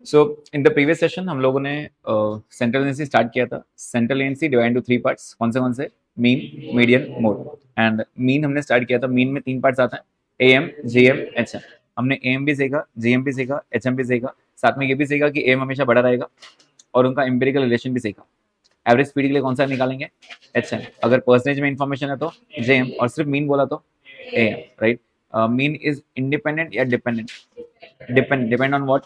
So in the previous session हम लोगों ने सेंट्रल लेंसी स्टार्ट किया था। सेंट्रल लेंसी डिवाइड टू थ्री पार्ट्स। कौन से? Mean, median, mode. And mean हमने स्टार्ट किया था। मीन में तीन पार्ट्स आते हैं, एम, जीएम, एचएम। हमने एम भी सीखा, जीएम भी सीखा, एचएम भी सीखा। साथ में ये भी सीखा कि एम हमेशा बड़ा रहेगा और उनका एम्पिरिकल रिलेशन भी सीखा। एवरेज स्पीड के लिए कौन सा निकालेंगे? एचएम। अगर परसेंटेज में इंफॉर्मेशन है तो जेएम, और सिर्फ मीन बोला तो M, right. Mean is independent या dependent? Depend on what?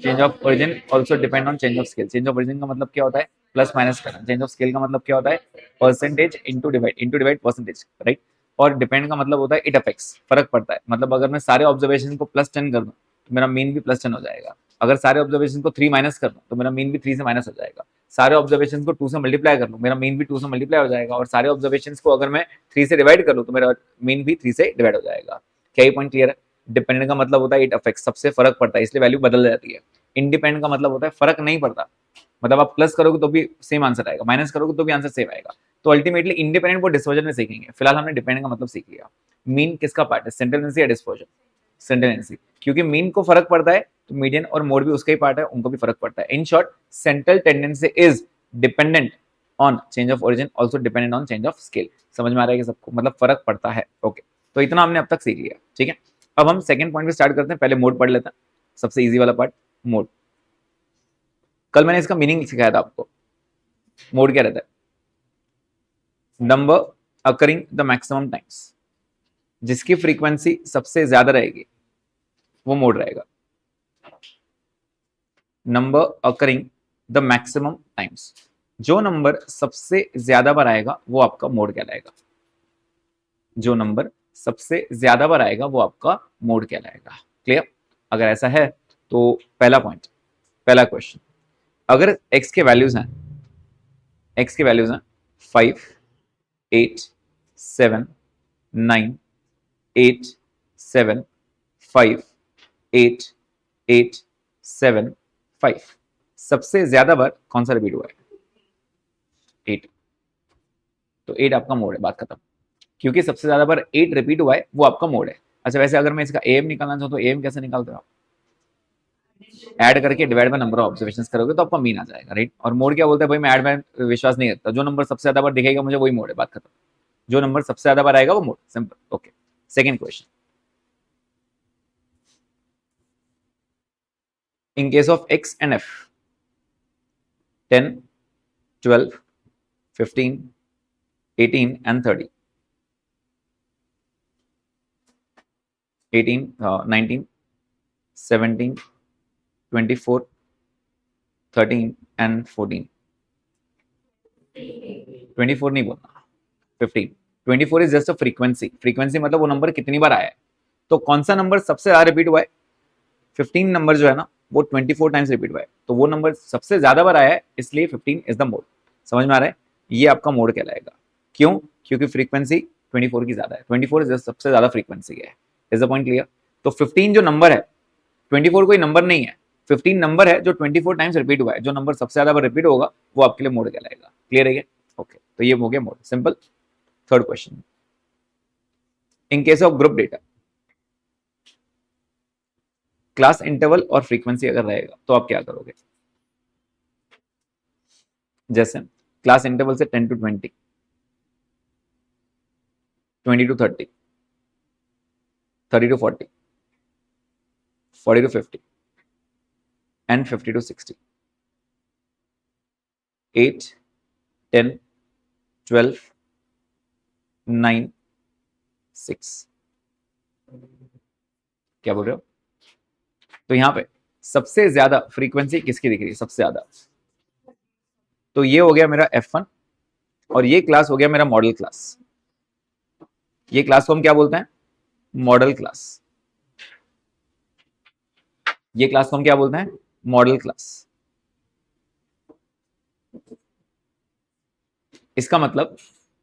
Change of origin. Also depend on change of scale. Change of origin का मतलब क्या होता है? प्लस माइनस करना। चेंज ऑफ स्केल का मतलब क्या होता है? Percentage into divide percentage, right. और डिपेंड का मतलब होता है इट अफेक्ट्स, फर्क पड़ता है। मतलब अगर मैं सारे ऑब्जर्वेशन को +10 कर दूं तो मेरा मीन भी +10 हो जाएगा। अगर सारे ऑब्जर्वेशन को 3 माइनस कर दूं तो मेरा मीन भी 3 से माइनस हो जाएगा। सारे ऑब्जर्वेशन को 2 से मल्टीप्लाई कर लूं, मेरा मीन भी 2 से मल्टीप्लाई हो जाएगा। और सारे ऑब्जर्वेशन को अगर मैं 3 से डिवाइड कर लूं तो मेरा मीन भी 3 से डिवाइड हो जाएगा। क्या ये पॉइंट क्लियर है? डिपेंडेंट का मतलब होता है इट अफेक्ट्स, सबसे फर्क पड़ता है, इसलिए वैल्यू बदल जाती है। इंडिपेंडेंट का मतलब होता है फर्क नहीं पड़ता, मतलब आप प्लस करोगे तो भी सेम आंसर आएगा, माइनस करोगे तो भी आंसर सेम आएगा। तो अल्टीमेटली इंडिपेंडेंट को डिस्पोजन में सीखेंगे। फिलहाल हमने डिपेंडेंट का मतलब सीख लिया। मीन किसका पार्ट है? सेंट्रल टेंडेंसी या डिस्पोजन? सेंट्रल टेंडेंसी, क्योंकि मीन को फर्क पड़ता है तो मीडियन और मोड भी उसका ही पार्ट है, उनको भी फर्क पड़ता है। In short, central tendency is dependent on change of origin, also dependent on change of scale. समझ में आ रहा है कि सबको मतलब फर्क पड़ता है? ओके, तो इतना हमने अब तक सीख लिया, ठीक है। अब हम सेकंड पॉइंट पे स्टार्ट करते हैं। पहले मोड पढ़ लेते हैं, सबसे इजी वाला पार्ट, मोड। कल मैंने इसका मीनिंग सिखाया था आपको। मोड क्या रहता है? Number occurring the maximum times, जिसकी फ्रीक्वेंसी सबसे ज्यादा रहेगी वो मोड रहेगा। Number occurring the maximum times, जो नंबर सबसे ज्यादा बार आएगा वो आपका मोड कहलाएगा। जो नंबर सबसे ज्यादा बार आएगा वो आपका मोड कहलाएगा। क्लियर? अगर ऐसा है तो पहला पॉइंट, पहला क्वेश्चन, अगर x के वैल्यूज हैं, x के वैल्यूज हैं 5, 8, 7, 9, 8, 7, 5, 8, 8, 7, 5, सबसे ज्यादा बार कौन सा रिपीट हुआ है? 8। तो 8 आपका मोड है, बात खत्म। क्योंकि सबसे ज्यादा बार 8 रिपीट हुआ है वो आपका मोड है। अच्छा, वैसे अगर मैं इसका एम निकालना चाहूँ तो एम कैसे निकालते हो आप? ऐड करके divide by number of observations करोगे तो आपका मीन आ जाएगा, राइट। और मोड क्या बोलता है? भाई मैं ऐड में विश्वास नहीं करता, जो नंबर सबसे ज्यादा बार दिखेगा मुझे वही मोड है, बात खत्म। जो नंबर सबसे ज्यादा बार आएगा वो mode, simple. Okay, second question, in case of x and f, 10, 12, 15, 18 and 30, 18, 19, 17, 24, 13 and 14। 24 नहीं बोलना, 15। 24 is just a frequency. Frequency मतलब वो नंबर कितनी बार आया है। तो कौन सा नंबर सबसे ज्यादा रिपीट हुआ है? 15 नंबर जो है ना वो 24 टाइम्स रिपीट हुआ है, तो वो नंबर सबसे ज्यादा बार आया है, इसलिए 15 इज द मोड। समझ में आ रहा है? ये आपका मोड कहलाएगा। क्यों? क्योंकि फ्रीक्वेंसी 24 की ज्यादा है। 24 सबसे ज्यादा फ्रीक्वेंसी है। Is the point clear? तो 15 जो नंबर है, 24 कोई नंबर नहीं है, 15 नंबर है जो 24 टाइम्स रिपीट हुआ है। जो नंबर सबसे ज्यादा बार रिपीट होगा वो आपके लिए मोड कहलाएगा। क्लियर है? ओके, तो ये हो गया mode, simple. Third question, in case of group data, class interval और फ्रीक्वेंसी अगर रहेगा तो आप क्या करोगे? जैसे क्लास इंटरवल से 10 to 20, 20 to 30, 30 to 40, 40 to 50 and 50 to 60, 8, 10, 12, 9, 6। क्या बोल रहे हो? तो यहां पे सबसे ज्यादा फ्रीक्वेंसी किसकी दिख रही है? सबसे ज्यादा। तो ये हो गया मेरा F1 और ये क्लास हो गया मेरा मॉडल क्लास। ये क्लास को हम क्या बोलते हैं? Model class. ये क्लास को हम क्या बोलते हैं? Model class. इसका मतलब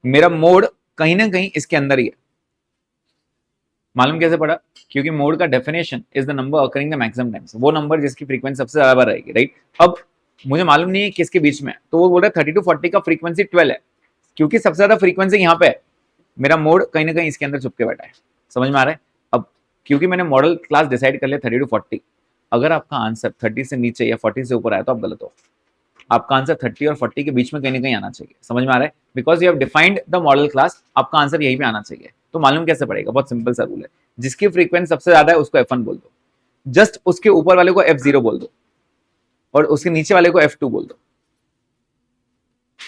मेरा मोड कहीं ना कहीं इसके अंदर ही है। मालूम कैसे पड़ा? क्योंकि मोड का definition is the number occurring the maximum times, वो नंबर जिसकी फ्रीक्वेंसी सबसे ज्यादा बार रहेगी, राइट। अब मुझे मालूम नहीं है किसके बीच में है, तो वो बोल रहा है 30 to 40 का फ्रीक्वेंसी 12 है। क्योंकि सबसे ज्यादा फ्रीक्वेंसी यहाँ पे है, मेरा मोड कहीं ना कहीं इसके अंदर छुप के बैठा है। समझ में आ रहा है? अब क्योंकि मैंने मॉडल क्लास डिसाइड कर लिया 30 to 40, अगर आपका आंसर 30 से नीचे या 40 से ऊपर आया तो आप गलत हो। आपका आंसर 30 और 40 के बीच में कहीं ना कहीं आना चाहिए। समझ में आ रहा है? Because you have defined the model class, आपका आंसर यहीं पे आना चाहिए। तो मालूम कैसे पड़ेगा? बहुत सिंपल सा रूल है, जिसकी फ्रीक्वेंसी सबसे ज्यादा है उसको F1 बोल दो, जस्ट उसके ऊपर वाले को F0 बोल दो, और उसके नीचे वाले को F2 बोल दो।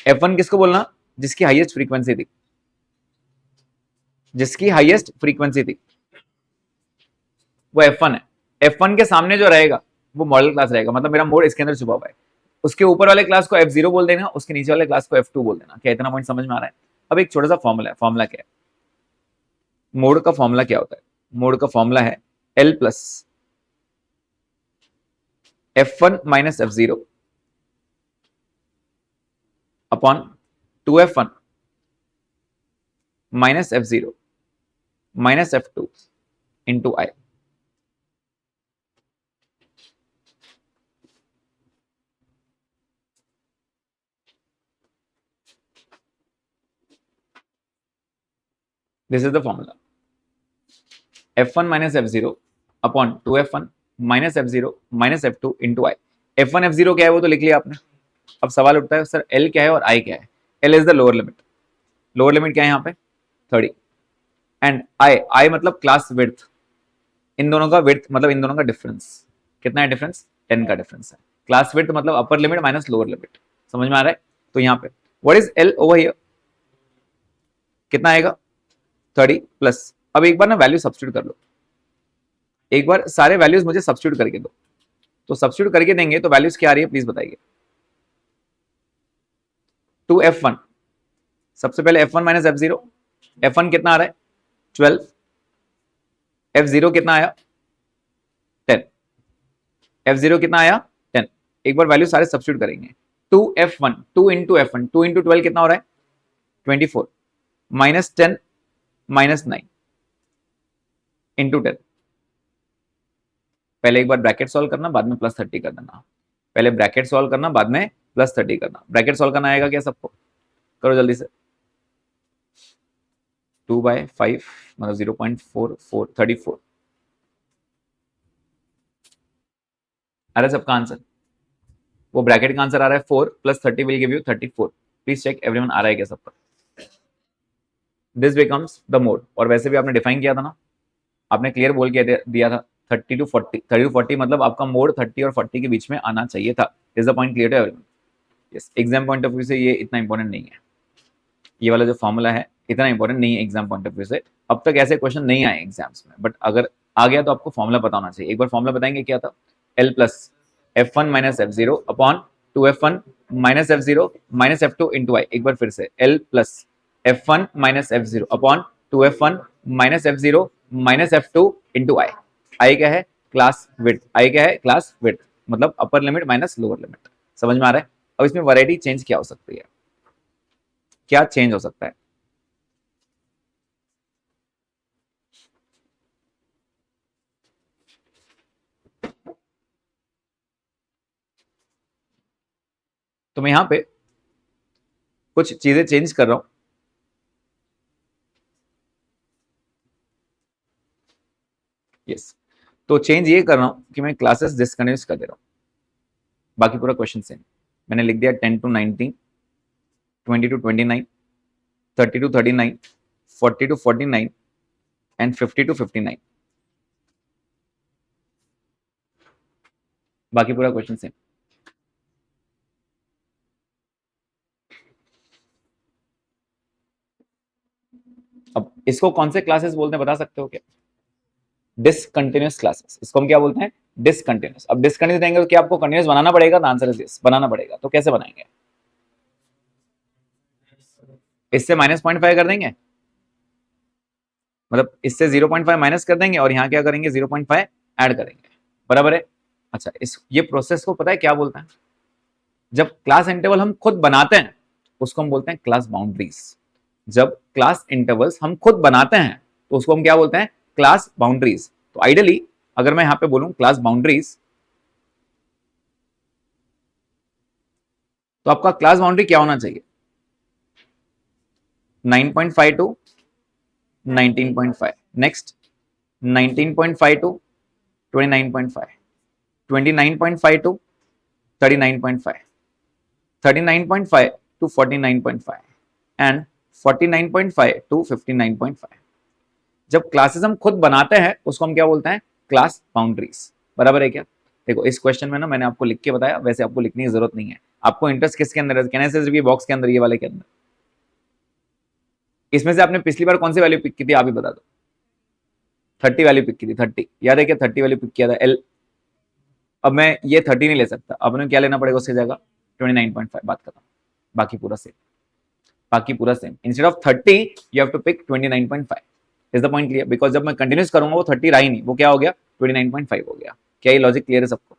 F1 किसको बोलना? जिसकी हाईएस्ट फ्रीक्वेंसी थी, जिसकी हाईएस्ट फ्रीक्वेंसी थी वो F1 है। F1 के सामने जो रहेगा वो मॉडल क्लास रहेगा, मतलब मेरा मोड इसके अंदर छुपा हुआ है। उसके ऊपर वाले क्लास को F0 बोल देना, उसके नीचे वाले क्लास को F2 बोल देना। क्या इतना पॉइंट समझ में आ रहा है? अब एक छोटा सा फॉर्मूला है। फॉर्मूला क्या है? मोड का फॉर्मूला क्या होता है? मोड का फॉर्मूला है L plus F1 minus F0 upon 2F1 minus F0 minus F2 into I। This is the formula, F1 minus F0 upon 2F1 minus F0 minus F2 into I। F1 F0 क्या है वो तो लिख लिया आपने। अब सवाल उठता है सर L क्या है और I क्या है? L is the lower limit. Lower limit क्या है यहाँ पे? 30। एंड I मतलब क्लास विड्थ। इन दोनों का विड्थ मतलब इन दोनों का डिफरेंस। कितना है डिफरेंस? 10 का डिफरेंस है। क्लास विड्थ मतलब upper limit minus lower limit. समझ में आ रहा है? तो यहाँ पे what is L over here? कितना आएगा? 30 प्लस, अब एक बार ना वैल्यू सब्स्टिट्यूट कर लो। एक बार सारे वैल्यूज मुझे सब्स्टिट्यूट करके दो। तो सब्स्टिट्यूट करके देंगे तो वैल्यूज क्या आ रही है प्लीज बताइए। 2F1, सबसे पहले F1 माइनस F0। F1 कितना आ रहा है? 12। F0 कितना आया? 10। F0 कितना आया? 10। एक बार वैल्यू सारे सब्स्टिट्यूट करेंगे। 2F1, 2 इंटू F1, 2 इंटू 12 कितना हो रहा है? 24 माइनस 10 माइनस 9 इंटू 10। पहले एक बार ब्रैकेट सॉल्व करना, बाद में प्लस 30 कर देना। पहले ब्रैकेट सॉल्व करना, बाद में प्लस 30 करना। ब्रैकेट सॉल्व करना आएगा क्या सबको? करो जल्दी से। 2/5 मतलब 0.4434। अरे सबका आंसर, वो ब्रैकेट का आंसर आ रहा है 4 plus 30 will give you 34। Please check everyone आ रहा है क्या सबका? This becomes the mode. और वैसे भी आपने डिफाइन किया था ना, आपने क्लियर बोल के दिया था 30 to 40। 30 to 40 मतलब आपका मोड 30 और 40 के बीच में आना चाहिए था। Is the point clear to everyone? Yes. Exam point of view से ये इतना इंपॉर्टेंट नहीं है, ये वाला जो फॉर्मूला है इतना इंपॉर्टेंट नहीं है एग्जाम पॉइंट ऑफ व्यू से। अब तक ऐसे क्वेश्चन नहीं आए एग्जाम्स में, बट अगर आ गया तो आपको फॉर्मूला पता होना चाहिए। एक बार फॉर्मूला बताएंगे क्या था? L plus F1 minus F0 upon 2F1 minus F0 minus F2 into I। एक बार फिर से L plus F1 minus F0 upon 2F1 minus F0 minus F2 into I। I क्या है? Class width. I क्या है? क्लास विड्थ मतलब upper limit minus lower limit. समझ में आ रहा है? अब इसमें वैरायटी चेंज क्या हो सकती है? क्या चेंज हो सकता है? तो मैं यहां पे कुछ चीजें चेंज कर रहा हूं। यस, तो चेंज ये कर रहा हूं कि मैं क्लासेस डिसकंटिन्यूस कर दे रहा हूं। बाकी पूरा क्वेश्चन सेम। मैंने लिख दिया 10 to 19, 20 to 29, 30 to 39, 40 to 49 and 50 to 59। बाकी पूरा क्वेश्चन सेम। अब इसको कौन से क्लासेस बोलते हैं बता सकते हो क्या? Discontinuous classes. इसको हम क्या बोलते हैं? डिसकंटिन्यूस। अब डिसकंटिन्यूस देंगे तो क्या आपको कंटिन्यूस बनाना पड़ेगा? आंसर इज यस, बनाना पड़ेगा। तो कैसे बनाएंगे? इससे -0.5 कर देंगे, मतलब इससे 0.5 माइनस कर देंगे और यहाँ क्या करेंगे? 0.5 ऐड करेंगे। बराबर है? अच्छा, इस ये प्रोसेस को पता है क्या बोलते हैं? जब क्लास इंटरवल हम खुद बनाते हैं उसको हम बोलते हैं क्लास बाउंड्रीज। जब क्लास इंटरवल्स हम खुद बनाते हैं तो उसको हम क्या बोलते हैं? Class boundaries. तो आइडियली अगर मैं यहां पे बोलूं क्लास बाउंड्रीज, तो आपका क्लास बाउंड्री क्या होना चाहिए? 9.5 to 19.5, next 19.5 to 29.5, 29.5 to 39.5, 39.5 to 49.5 and 49.5 to 59.5। जब क्लासेस हम खुद बनाते हैं उसको हम क्या बोलते हैं, क्लास बाउंड्रीज। बराबर है क्या? देखो इस क्वेश्चन में ना मैंने आपको लिख के बताया, वैसे आपको लिखने की जरूरत नहीं है। आपको इंटरेस्ट किसके अंदर है? कहने से ये बॉक्स के अंदर, ये वाले के अंदर। इसमें से आपने पिछली बार कौन सी वैल्यू पिक की थी आप ही बता दो। 30 वैल्यू पिक की थी, 30 याद है क्या? 30 वैल्यू पिक किया था एल। अब मैं ये 30 नहीं ले सकता, अब क्या लेना पड़ेगा उसकी जगह? 29.5। बात खत्म, बाकी पूरा सेम, बाकी पूरा same. Instead of 30 you have to pick 29.5। Is the point clear? Because जब मैं कंटिन्यूस करूंगा वो 30 रहा ही नहीं, वो क्या हो गया? 29.5 हो गया। क्या ये लॉजिक क्लियर है सबको?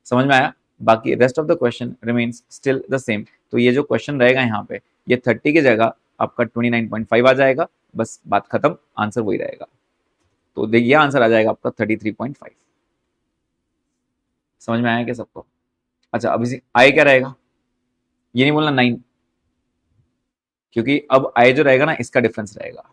समझ में आया? बाकी rest of the question remains still the same. तो ये जो क्वेश्चन रहेगा यहाँ पे, ये 30 की जगह आपका 29.5 आ जाएगा, बस बात खत्म, आंसर वही रहेगा। तो देखिए आंसर आ जाएगा आपका 33.5। समझ में आया क्या सबको? अच्छा अब इसी आए क्या रहेगा, ये नहीं बोलना 9, क्योंकि अब आए जो रहेगा ना इसका डिफरेंस रहेगा।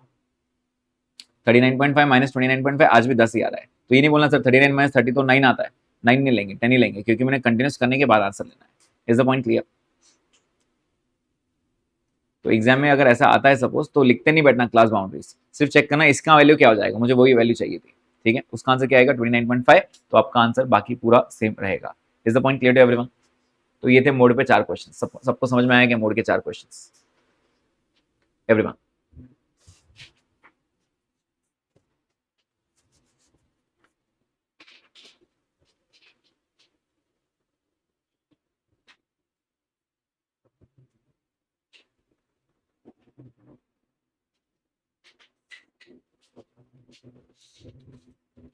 39.5 माइनस 29.5 आज भी 10 ही आ रहा है, तो ये नहीं बोलना सर 39 माइनस 30 तो 9 आता है। 9 नहीं लेंगे, 10 ही लेंगे, क्योंकि मैंने कंटिन्यूस करने के बाद आंसर लेना है। Is the point clear? तो एग्जाम में अगर ऐसा आता है सपोज, तो लिखते नहीं बैठना क्लास बाउंड्रीज, सिर्फ चेक करना इसका वैल्यू क्या हो जाएगा, मुझे वही वैल्यू चाहिए थी। ठीक है, उसका आंसर क्या आएगा? 29.5। तो आपका आंसर बाकी पूरा सेम रहेगा। Is the point clear to everyone? तो ये थे मोड पे 4 क्वेश्चन। सबको समझ में आया क्या मोड के 4 question? Everyone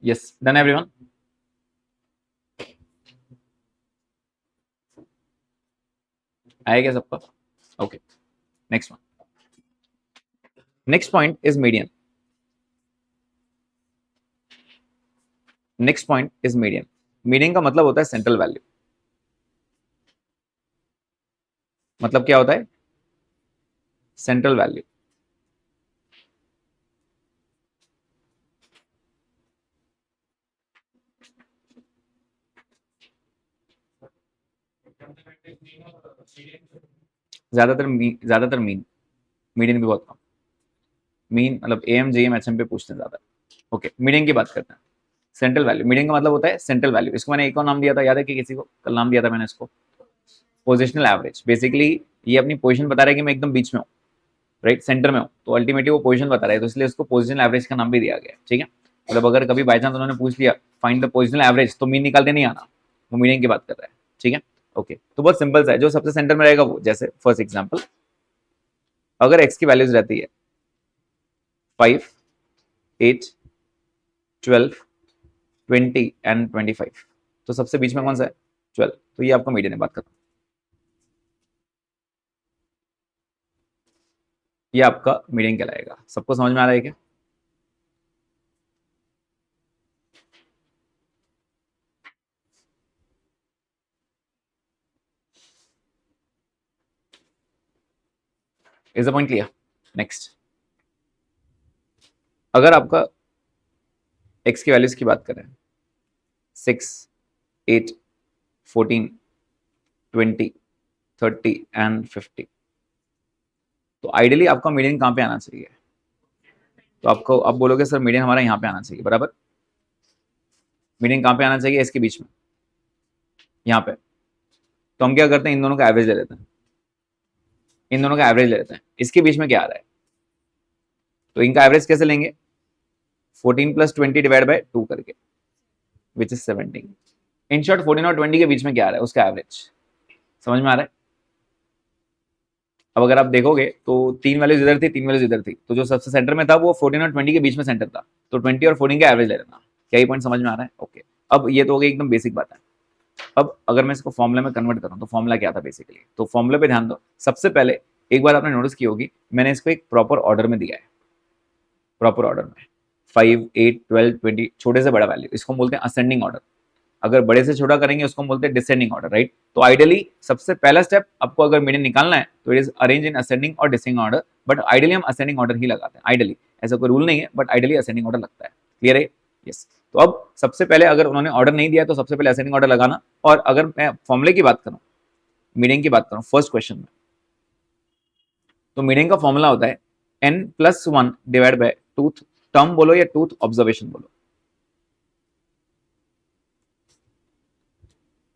yes, done everyone? आएगा सबका? Okay, next one. Next point is median. Next point is median. Median का मतलब होता है सेंट्रल वैल्यू। मतलब क्या होता है? Central value. ज्यादातर मीन, मीडियन भी बहुत कम। मीन मतलब एएम जेएम एचएम पे पूछते हैं ज्यादा। ओके, मीडियन की बात करते हैं। सेंट्रल वैल्यू, मीडियन का मतलब होता है सेंट्रल वैल्यू। इसको मैंने एक और नाम दिया था, याद है कि किसी को कल नाम दिया था मैंने इसको? Positional average. बेसिकली ये अपनी पोजीशन बता रहा है कि मैं एकदम बीच में हूँ, राइट, सेंटर में हूँ, तो अल्टीमेटली वो पोजीशन बता रहा है, तो इसलिए उसको पोजिशनल एवरेज का नाम भी दिया गया। ठीक है, मतलब अगर कभी बाई चांस उन्होंने पूछ लिया फाइंड द पोजिशनल एवरेज, तो मीन निकालते नहीं आना, वो मीडियन की बात कर रहा है। ठीक है, ओके, तो बहुत सिंपल सा है, जो सबसे सेंटर में रहेगा वो। जैसे फर्स्ट एग्जाम्पल, अगर एक्स की वैल्यूज रहती है 5, 8, 12, 20 एंड 25, तो सबसे बीच में कौन सा है? 12। तो ये आपका मीडियन है, बात खत्म। ये आपका मीडियन कहलाएगा। सबको समझ में आ रहा है क्या? Is the point clear? Next, अगर आपका एक्स की वैल्यूज की बात करें 6, 8, 14, 20, 30 एंड 50, तो आइडियली आपका मीडियन कहां पे आना चाहिए? तो आपको अब बोलोगे सर मीडियन हमारा यहाँ पे आना चाहिए, बराबर। मीडियन कहां पे आना चाहिए? इसके बीच में, यहाँ पे। तो हम क्या करते हैं, इन दोनों का एवरेज ले लेते हैं। इन दोनों का एवरेज ले लेते हैं। इसके बीच में क्या आ रहा है, तो इनका एवरेज कैसे लेंगे? 14 प्लस 20 डिवाइड बाय 2 करके, विच इज 17। इन शॉर्ट 14 और 20 के बीच में क्या आ रहा है, उसका एवरेज। समझ में आ रहा है? अब अगर आप देखोगे तो 3 वैल्यूज इधर थी, 3 वैल्यूज इधर थी, तो जो सबसे सेंटर में था वो 14 और 20 के बीच में सेंटर था, तो 20 और 14 का एवरेज ले लेना। क्या ये पॉइंट समझ में आ रहा है? ओके, अब ये तो हो गई एकदम बेसिक बात है। अब अगर मैं इसको फॉर्मूला में कन्वर्ट करूं, तो फॉर्मूला क्या था बेसिकली? तो फॉर्मूला पे ध्यान दो। सबसे पहले एक बार आपने नोटिस की होगी, मैंने इसको एक प्रॉपर ऑर्डर में दिया है। प्रॉपर ऑर्डर में 5, 8, 12, 20, छोटे से बड़ा वैल्यू, इसको बोलते हैं असेंडिंग ऑर्डर। अगर बड़े से छोटा करेंगे उसको बोलते हैं डिसेंडिंग ऑर्डर, राइट। तो आइडियली सबसे पहला स्टेप आपको अगर मीडियन निकालना है तो it is arrange in ascending और डिसेंडिंग ऑर्डर, बट आइडियली हम असेंडिंग ऑर्डर ही लगाते हैं। आइडियली ऐसा कोई रूल नहीं है, बट आइडियली असेंडिंग ऑर्डर लगता है। क्लियर है? यस। तो अब सबसे पहले अगर उन्होंने ऑर्डर नहीं दिया तो सबसे पहले असेंडिंग ऑर्डर लगाना। और अगर मैं फॉर्मूले की बात करूं, मीडियन की बात करूं फर्स्ट क्वेश्चन में, तो मीडियन का फॉर्मूला होता है n+1 divide by twoth term बोलो या टूथ ऑब्जर्वेशन बोलो,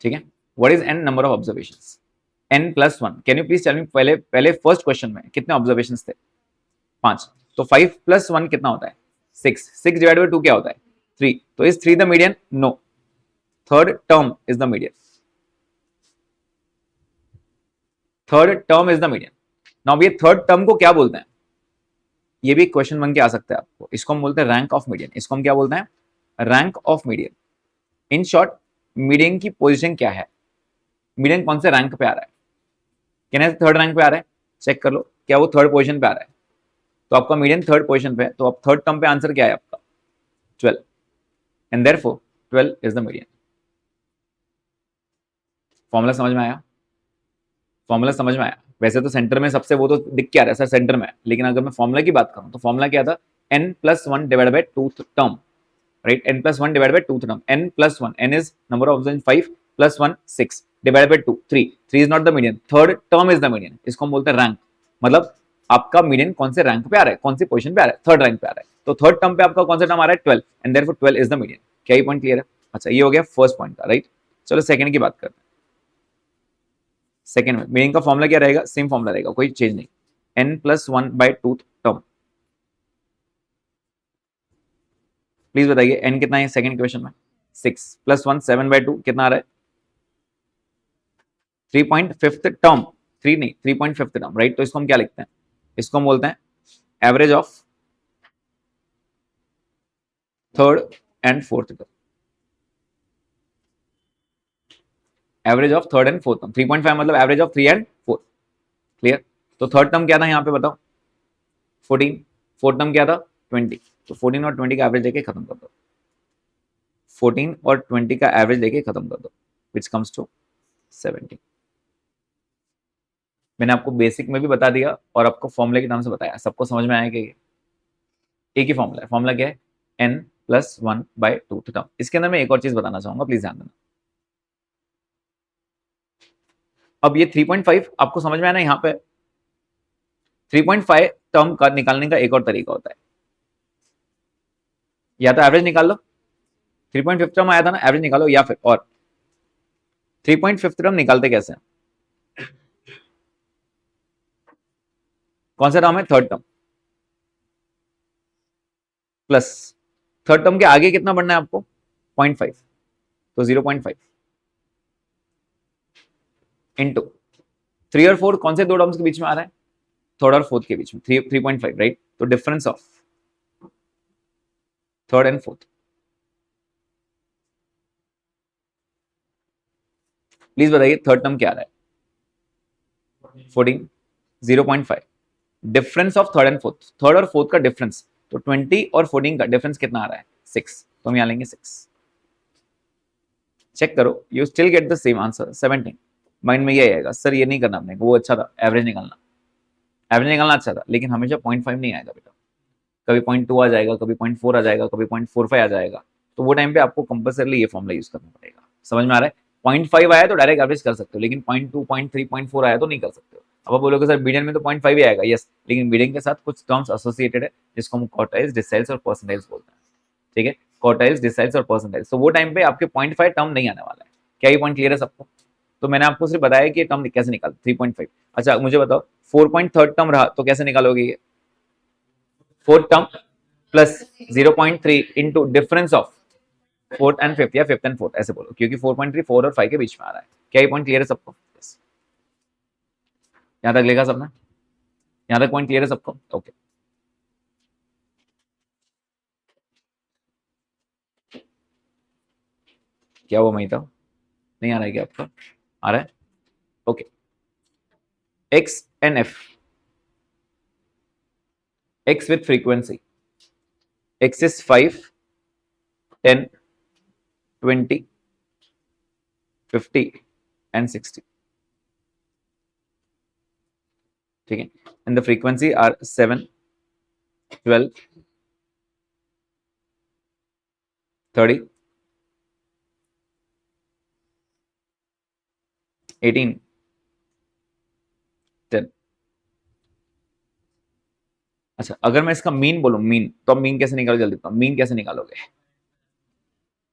ठीक है। What is n number of observations, n+1। Can you please tell me, पहले पहले फर्स्ट क्वेश्चन में कितने ऑब्जर्वेशंस थे, 5। तो 5+1 कितना होता है, 6। 6 डिवाइड बाय 2 क्या होता है, 3। तो is 3 the median, no, third term is the median, third term is the median. Now ये थर्ड टर्म को क्या बोलते हैं, ये भी क्वेश्चन बन के आ सकता है आपको। इसको हम बोलते हैं रैंक ऑफ मीडियन, इसको हम क्या बोलते हैं, rank of median. In short, median की पोजीशन क्या है, मीडियन कौन से रैंक पे आ रहा है, कहने से थर्ड रैंक पे आ रहा है, चेक कर लो क्या वो थर्ड पोजीशन पे आ रहा है। तो आपका मीडियन थर्ड पोजीशन पे है, तो अब थर्ड टर्म पे आंसर क्या है आपका, 12, and therefore 12 is the median. Formula समझ में आया, फॉर्मूला समझ में आया। वैसे तो सेंटर में सबसे वो तो दिख क्या रहा है सर, सेंटर में, लेकिन अगर मैं फॉर्मूला की बात करूं तो फॉर्मूला क्या था, n+1 divide by twoth term, right, n+1 divide by twoth term, n+1, n is number of observation 5 +1 6 divide by 2 3, 3 is not the median, third term is the median. इसको हम बोलते हैं रैंक, मतलब आपका मीडियन कौन से रैंक पे आ रहा है, कौन सी पोजीशन पे आ रहा है, थर्ड रैंक पे आ रहा है। तो थर्ड टर्म पे आपका कौन सा टर्म आ रहा है, 12, and therefore 12 is the median. क्या ये पॉइंट क्लियर है? अच्छा, ये हो गया फर्स्ट पॉइंट का, राइट। चलो सेकंड की बात करते हैं। सेकंड में मीडियन का फॉर्मूला क्या रहेगा, सेम फॉर्मूला रहेगा, कोई चेंज नहीं, n+1 by twoth term. Please बताइए n कितना है सेकंड क्वेश्चन में, 6 +1 7/2 कितना आ रहा है, 3.5 टर्म, 3 नहीं 3.5 टर्म, राइट। तो इसको हम क्या लिखते हैं, इसको हम बोलते हैं average of third and fourth term, average of third and fourth term. 3.5 मतलब एवरेज ऑफ 3 एंड 4, क्लियर। तो थर्ड टर्म क्या था यहाँ पे बताओ, 14, फोर्थ टर्म क्या था, 20। तो 14 और 20 का एवरेज लेके खत्म कर दो, 14 और 20 का एवरेज लेके खत्म कर दो, विच कम्स टू 17। मैंने आपको बेसिक में भी बता दिया और आपको फॉर्मूले के नाम से बताया, सबको समझ में आया कि एक ही फॉर्मूला है। फॉर्मूला क्या है, n+1 बाय टूथ टर्म। इसके अंदर मैं एक और चीज बताना चाहूंगा, प्लीज ध्यान देना। अब ये 3.5 आपको समझ में आया ना, यहाँ पे 3.5 टर्म का निकालने का एक और तरीका होता है, या तो एवरेज निकाल लो, 3.5 टर्म आया था ना, एवरेज निकालो, या फिर और 3.5 टर्म निकालते कैसे हैं, कौन सा टर्म है, third term, plus third term के आगे कितना बढ़ना है आपको, 0.5, तो 0.5 इंटू 3 और 4 कौन से दो टर्म्स के बीच में आ रहा है, थर्ड और फोर्थ के बीच में, 3.5, राइट। तो difference of third and fourth, please बताइए थर्ड टर्म क्या आ रहा है, 14, 0.5, difference of third and fourth, third और फोर्थ का डिफरेंस, तो 20 और 14 का डिफरेंस कितना आ रहा है, 6। तो हम यहां लेंगे 6, चेक करो, you still get the same answer 17। Mind में ये आएगा, सर ये नहीं करना अपने को, वो अच्छा था एवरेज निकालना, एवरेज निकालना अच्छा था, लेकिन हमेशा 0.5 नहीं आएगा बेटा, कभी 0.2 आ जाएगा, कभी 0.4 आ जाएगा, कभी 0.45 आ जाएगा। तो वो टाइम पे आपको कंपल्सरली ये फॉर्मूला यूज करना पड़ेगा। समझ में आ रहा है, 0.5 आया तो डायरेक्ट एवरेज कर सकते हो, लेकिन 0.2, 0.3, 0.4 आया तो नहीं कर सकते हो। अब आप बोलोगे सर मीडियन में तो 0.5 ही आएगा, यस, लेकिन मीडियन के साथ कुछ टर्म्स एसोसिएटेड है जिसको हम क्वार्टाइल्स, डिसाइल्स और परसेंटाइल्स बोलते हैं, ठीक है, क्वार्टाइल्स, डिसाइल्स और परसेंटाइल्स। तो वो टाइम पे आपके 0.5 टर्म नहीं आने वाला है। क्या ये पॉइंट क्लियर है सबको? तो मैंने आपको सिर्फ बताया कि टर्म कैसे निकाल 3.5। अच्छा मुझे बताओ 4.3 टर्म रहा तो कैसे निकालोगे ये, fourth term plus 0.3 into difference of fourth and fifth, या फिफ्थ एंड फोर्थ ऐसे बोलो, क्योंकि 4.3 4 और 5 के बीच में आ रहा है। क्या ये पॉइंट क्लियर है सबको? yes. यहां तक लेगा सबने, यहां तक पॉइंट क्लियर है सबको? ओके, क्या वो महिता नहीं आ रहा है क्या आपका, आ रहा है? Okay, x and F, x with frequency, x is 5, 10, 20, 50 and 60, ठीक है, एंड द फ्रीक्वेंसी आर 7, 12, 30, 18, 10। अच्छा, अगर मैं इसका मीन बोलूं, मीन, तो अब मीन कैसे निकालो जल्दी बताओ, मीन कैसे निकालोगे?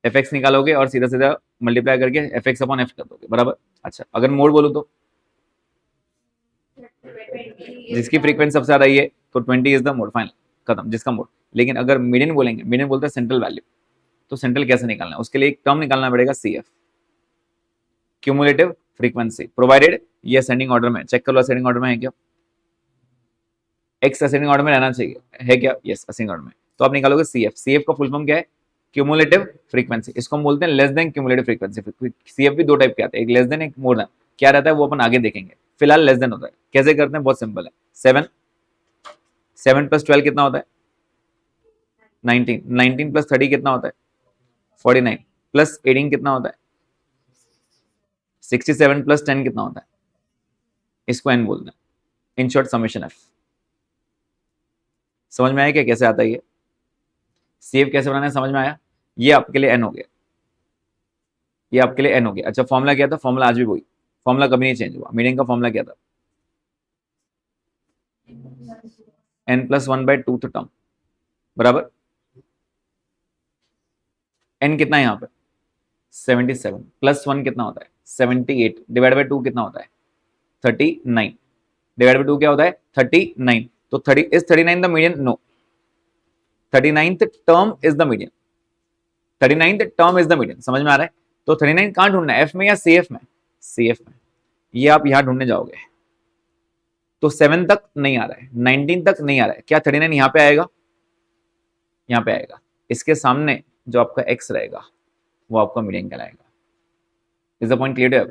एफ एक्स निकालोगे और सीधा सीधा मल्टीप्लाई करके एफ एक्स अपॉन एफ कर दोगे, बराबर। अच्छा, अगर मोड बोलूं तो जिसकी फ्रीक्वेंसी सबसे ज्यादा ये, तो 20 इज द मोड, फाइनल, खत्म, जिसका मोड। लेकिन अगर मीडियन बोलेंगे, मीडियन बोलते हैं सेंट्रल वैल्यू, तो सेंट्रल कैसे निकालना है? उसके लिए एक टर्म निकालना पड़ेगा, C F, cumulative frequency, provided ये असेंडिंग ऑर्डर में, चेक कर लो असेंडिंग ऑर्डर में है क्या, एक्स असेंडिंग ऑर्डर में रहना चाहिए, है क्या? यस, असेंडिंग ऑर्डर में। तो आप निकालोगे सी एफ, सी एफ का फुल फॉर्म क्या है? क्यूमुलेटिव फ्रीक्वेंसी, इसको हम बोलते हैं less than cumulative frequency. C F भी दो टाइप के आते हैं, एक लेस देन, एक मोर देन। क्या रहता है वो अपन आगे देखेंगे, फिलहाल लेस देन होता है। कैसे करते हैं? बहुत सिंपल है, 7, 7 प्लस 12 कितना होता है? 19, 19 प्लस 30 कितना होता है? 49, प्लस 18 कितना होता है? 67 प्लस 10 कितना होता है? इसको एन बोलते हैं, इन शॉर्ट समेशन एफ। समझ में आया क्या कैसे आता है ये? सेव कैसे बनाना है समझ में आया? ये आपके लिए एन हो गया, ये आपके लिए एन हो गया। अच्छा, फॉर्मूला क्या था? फॉर्मूला आज भी वही, फॉर्मूला कभी नहीं चेंज हुआ। मीडियन का फॉर्मूला क्या था? एन प्लस 1/2 टर्म, बराबर। एन कितना है यहाँ पे? 77, प्लस 1 कितना होता है? 78, डिवाइड बाई 2 कितना होता है? 39, डिवाइड बाई 2 क्या होता है? 39। तो 30 is 39 the median? No, 39th term is the median, 39th term is the median. समझ में आ रहा है? तो 39 कहां ढूंढना है, एफ में या सी एफ में? सी एफ में। ये आप यहां ढूंढने जाओगे तो 7 तक नहीं आ रहा है, 19 तक नहीं आ रहा है, क्या 39 यहां पे आएगा? यहां पे आएगा। इसके सामने जो आपका एक्स रहेगा वो आपका मीडियन कहलाएगा। Is the point clear?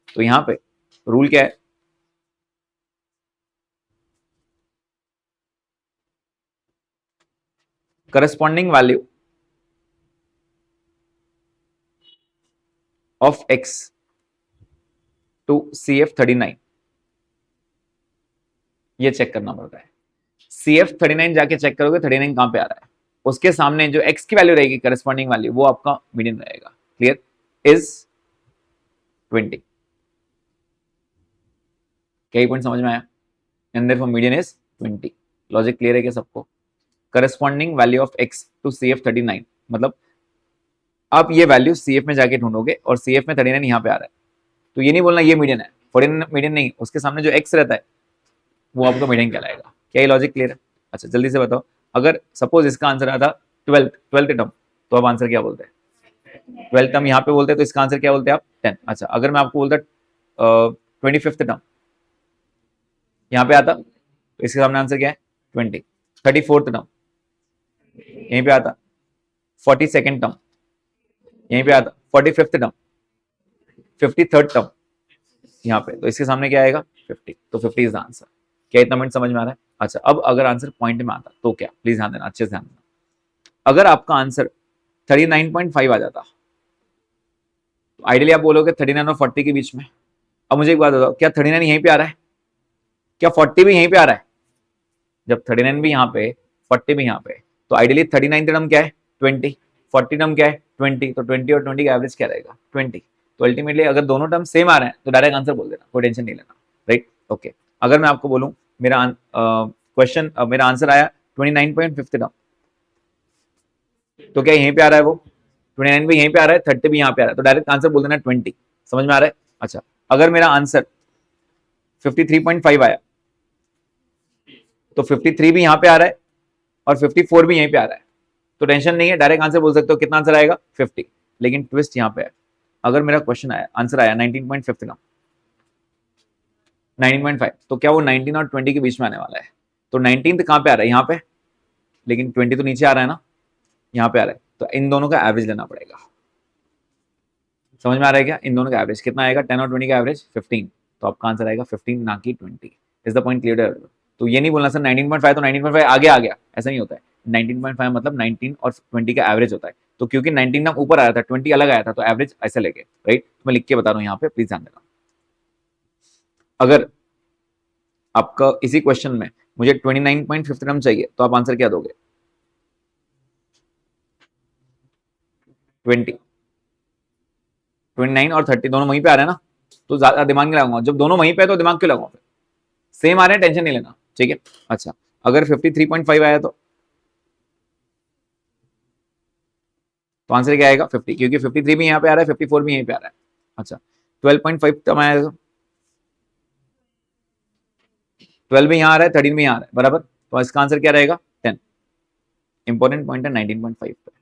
तो यहां पे रूल क्या है? Corresponding value of x to C F 39, ये चेक करना पड़ता है। सी एफ 39 जाके चेक करोगे 39 कहां पे आ रहा है, उसके सामने जो एक्स की वैल्यू रहेगी करस्पॉन्डिंग वैल्यू, वो आपका मीडियन रहेगा। क्लियर? इज 20। कई पॉइंट समझ में आया? And therefore median is 20। Logic clear है क्या सबको? Corresponding value of x to C F 39, मतलब आप ये वैल्यू सी एफ में जाके ढूंढोगे और सी एफ में 39 यहाँ पे आ रहा है, तो ये नहीं बोलना ये मीडियन है, 49 मीडियन नहीं, उसके सामने जो एक्स रहता है वो आपका मीडियन कहलाएगा। क्या ये लॉजिक क्लियर है? अच्छा, जल्दी से बताओ, अगर सपोज इसका आंसर आता 12th टर्म, तो आप आंसर क्या बोलते हैं? 12th टर्म यहाँ पे बोलते हैं, तो इसका आंसर क्या बोलते हैं आप? 10। अच्छा, अगर मैं आपको बोलता 25th टर्म यहाँ पे आता, तो इसके सामने आंसर क्या है? 20। 34th टर्म यहीं पे आता, 42nd टर्म यहीं पे आता, 45th टर्म, 53rd टर्म यहाँ पे, तो इसके सामने क्या आएगा? 50। तो 50 इज द आंसर। क्या इतना मिनट समझ में आ रहा है? अच्छा, अब अगर आंसर पॉइंट में आता तो क्या, प्लीज ध्यान देना, अच्छे से ध्यान देना। अगर आपका आंसर 39.5 आ जाता, तो आइडियली आप बोलोगे 39 और 40 के बीच में। अब मुझे एक बात बताओ, क्या 39 यहीं पे आ रहा है? क्या 40 भी यहीं पे आ रहा है? जब 39 भी यहाँ पे, 40 भी यहाँ पे, तो आइडियली 39 टर्म क्या है? 20, 40 टर्म क्या है? 20, तो 20 और 20 का एवरेज क्या रहेगा? 20। तो अल्टीमेटली अगर दोनों टर्म सेम आ रहे हैं तो डायरेक्ट आंसर बोल देना, कोई टेंशन नहीं लेना, राइट? ओके। अगर मैं आपको बोलूं मेरा क्वेश्चन, मेरा आंसर आया 29.5 टर्म, तो क्या यहीं पे आ रहा है वो? 29 भी यहीं पे आ रहा है, 30 भी यहाँ पे आ रहा है, तो डायरेक्ट आंसर बोल देना 20। समझ में आ रहा है? अच्छा, अगर मेरा आंसर 53.5 आया, तो 53 भी यहाँ पे आ रहा है और 54 भी यहीं पे आ रहा है, तो टेंशन नहीं है, डायरेक्ट आंसर बोल सकते हो। कितना आंसर आएगा? 50। लेकिन ट्विस्ट यहाँ पे है, अगर मेरा क्वेश्चन आया, आंसर आया 19.5 का, 19.5, तो क्या वो 19 और 20 के बीच में आने वाला है? तो 19 कहाँ पे आ रहा है? यहाँ पे, लेकिन 20 तो नीचे आ रहा है ना, यहाँ पे आ रहा है, तो इन दोनों का एवरेज लेना पड़ेगा। समझ में आ रहा है क्या? इन दोनों का एवरेज कितना आएगा? 10 और 20 का एवरेज 15, तो आपका आंसर आएगा 15 ना कि 20। Is the point clear? तो ये नहीं बोलना सर 19.5 तो 19.5 आगे आ गया, ऐसा नहीं होता है। 19.5 मतलब 19 और 20 का एवरेज होता है, तो क्योंकि 19 नाम ऊपर आया था, 20 अलग आया था, तो एवरेज ऐसे लेके, राइट? मैं लिख के बता रहा हूँ यहाँ पे, प्लीज ध्यान देना। अगर आपका इसी क्वेश्चन में मुझे 29.5 चाहिए, तो आप आंसर क्या दोगे? 20, 29 और 30 दोनों वहीं पे आ रहे हैं ना, तो ज्यादा दिमाग नहीं लगाऊंगा। जब दोनों वहीं पे है तो दिमाग क्यों लगाऊं, फिर सेम आ रहे हैं, टेंशन नहीं लेना, ठीक है। अच्छा, अगर 53.5 आया तो आंसर क्या आएगा 50, क्योंकि 53 भी यहाँ पे आ रहा है, 54 भी यहीं पे आ रहा है। अच्छा, 12.5 कम आया, 12 भी यहाँ आ रहा है, 13 भी यहाँ आ रहा है, बराबर। तो इसका आंसर क्या रहेगा 10। इंपॉर्टेंट पॉइंट है 19.5 पे।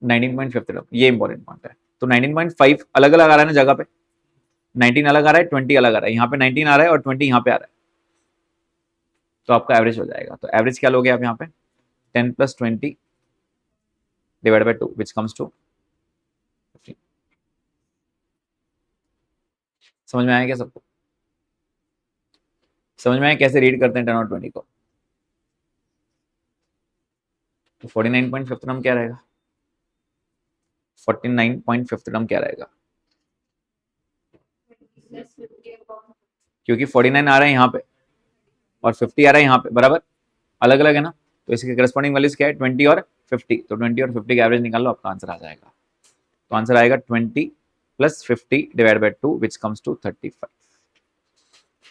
19.5 ये इंपॉर्टेंट पॉइंट है। तो 19.5 अलग अलग आ रहा है ना जगह पे, 19 अलग आ रहा है, 20 अलग आ रहा है, यहाँ पे 19 आ रहा है और 20 यहाँ पे आ रहा है, तो आपका एवरेज हो जाएगा। तो एवरेज क्या लोगे आप यहाँ पे, 10 + 20 divide by 2 which comes to 15। समझ में आया क्या सबको? समझ में आया कैसे रीड करते हैं 10 और 20 को? तो 49.5 टर्म क्या रहेगा, 49.5 टर्म क्या रहेगा, क्योंकि 49 आ रहा है यहाँ पे और 50 आ रहा है यहाँ पे, बराबर, अलग अलग है ना, तो इसके करस्पॉन्डिंग वैल्यूज क्या है 20 और 50। तो 20 और 50 का एवरेज निकाल लो, आपका आंसर आ जाएगा। तो आंसर आएगा 20 + 50 divide by 2 which comes to 35।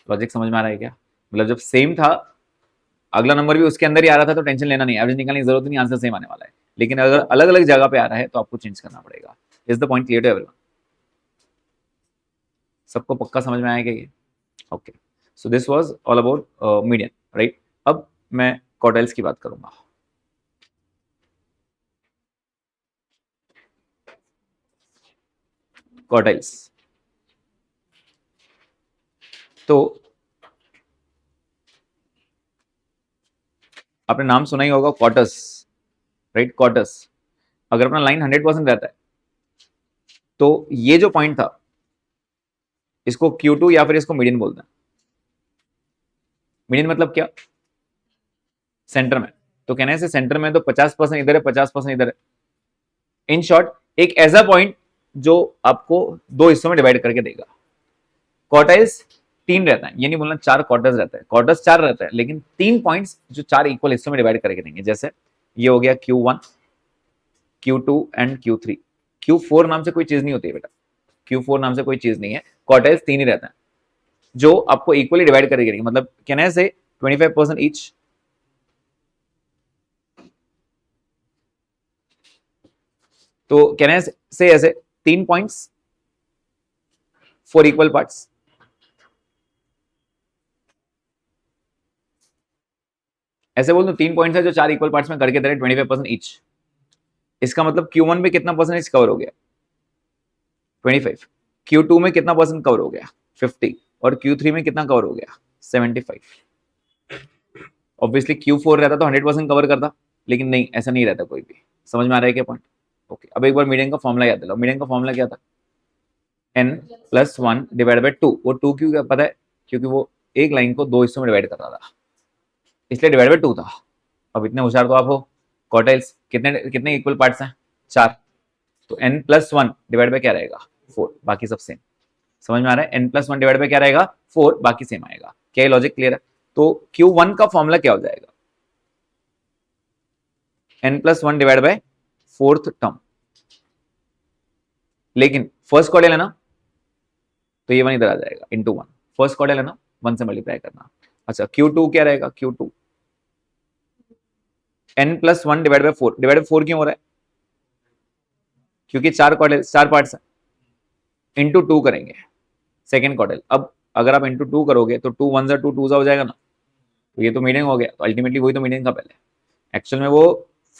Logic समझ में आ रहा है क्या? मतलब जब सेम था, अगला नंबर भी उसके अंदर ही आ रहा था, तो टेंशन लेना नहीं, एवरेज निकालने की जरूरत नहीं, आंसर सेम आने वाला है। लेकिन अगर अलग अलग जगह पे आ रहा है तो आपको चेंज करना पड़ेगा। Is the point clear to everyone? सबको पक्का समझ में आएगा ये? Okay, so this was all about median, right. अब मैं क्वार्टाइल्स की बात करूंगा। क्वार्टाइल्स, तो आपने नाम सुना ही होगा क्वार्टर्स, राइट, क्वार्टर्स। अगर अपना लाइन 100% रहता है तो ये जो पॉइंट था इसको Q2 या फिर इसको मीडियन बोलते हैं। मीडियन मतलब क्या, सेंटर में। तो कहने से सेंटर में तो 50% इधर है, 50% इधर है। इन शॉर्ट, एक ऐसा पॉइंट जो आपको दो हिस्सों में डिवाइड करके देगा। क्वार्टाइल्स 3 रहता है, ये नहीं बोलना 4 क्वार्टर्स रहता है, क्वार्टर्स 4 रहता है, लेकिन 3 पॉइंट्स जो 4 इक्वल हिस्सों में डिवाइड करके देंगे। जैसे ये हो गया Q1, Q2 and Q3। Q4 नाम से कोई चीज नहीं होती है बेटा, Q4 नाम से कोई चीज नहीं है। क्वार्टाइल्स 3 ही रहता है जो आपको इक्वली डिवाइड करके देंगे। मतलब कहने से 25% ईच। तो कहने से ऐसे 3 पॉइंट्स, 4 इक्वल पार्ट्स। ऐसे बोल दो 3 पॉइंट्स है जो 4 इक्वल पार्ट्स में करके दे रहे 25% ईच। इसका मतलब Q1 में कितना परसेंटेज कवर हो गया 25, Q2 में कितना परसेंट कवर हो गया 50 और Q3 में कितना कवर हो गया 75। ऑब्वियसली Q4 रहता तो 100% कवर करता, लेकिन नहीं, ऐसा नहीं रहता कोई भी। समझ में आ रहा है क्या पॉइंट? ओके, अब एक बार मीडियन का फॉर्मूला याद दिलाओ। मीडियन का फॉर्मूला क्या था, n+1 डिवाइड बाई 2। वो 2 क्यों पता है, क्योंकि वो एक लाइन को दो हिस्सों में डिवाइड कर रहा था, इसलिए डिवाइड बाई 2 था। अब इतने होशियार तो आप हो। क्वार्टाइल्स कितने कितने इक्वल पार्ट्स हैं, 4। तो n+1 डिवाइड बाई क्या रहेगा 4, बाकी सब सेम। समझ में आ रहा है, n+1 डिवाइड बाई क्या रहेगा 4, बाकी सेम आएगा। क्या ये लॉजिक क्लियर है? तो Q1 का फॉर्मूला क्या हो जाएगा, n+1 divide by 4th term. लेकिन फर्स्ट क्वार्टाइल है ना, तो ये 1 इधर आ जाएगा इंटू 1। फर्स्ट क्वार्टाइल है ना, 1 से मल्टीप्लाई करना। अच्छा, Q2 क्या रहेगा, Q2 n+1 divide by 4। Divide by 4 क्यों हो रहा है, क्योंकि 4 क्वार्टाइल 4 पार्ट्स है, इंटू 2 करेंगे सेकेंड क्वार्टाइल। अब अगर आप इंटू 2 करोगे तो 2 1 2 2 हो जाएगा ना, तो ये तो मीडियन हो गया। तो अल्टीमेटली वही तो मीडियन का पहले, एक्चुअल में वो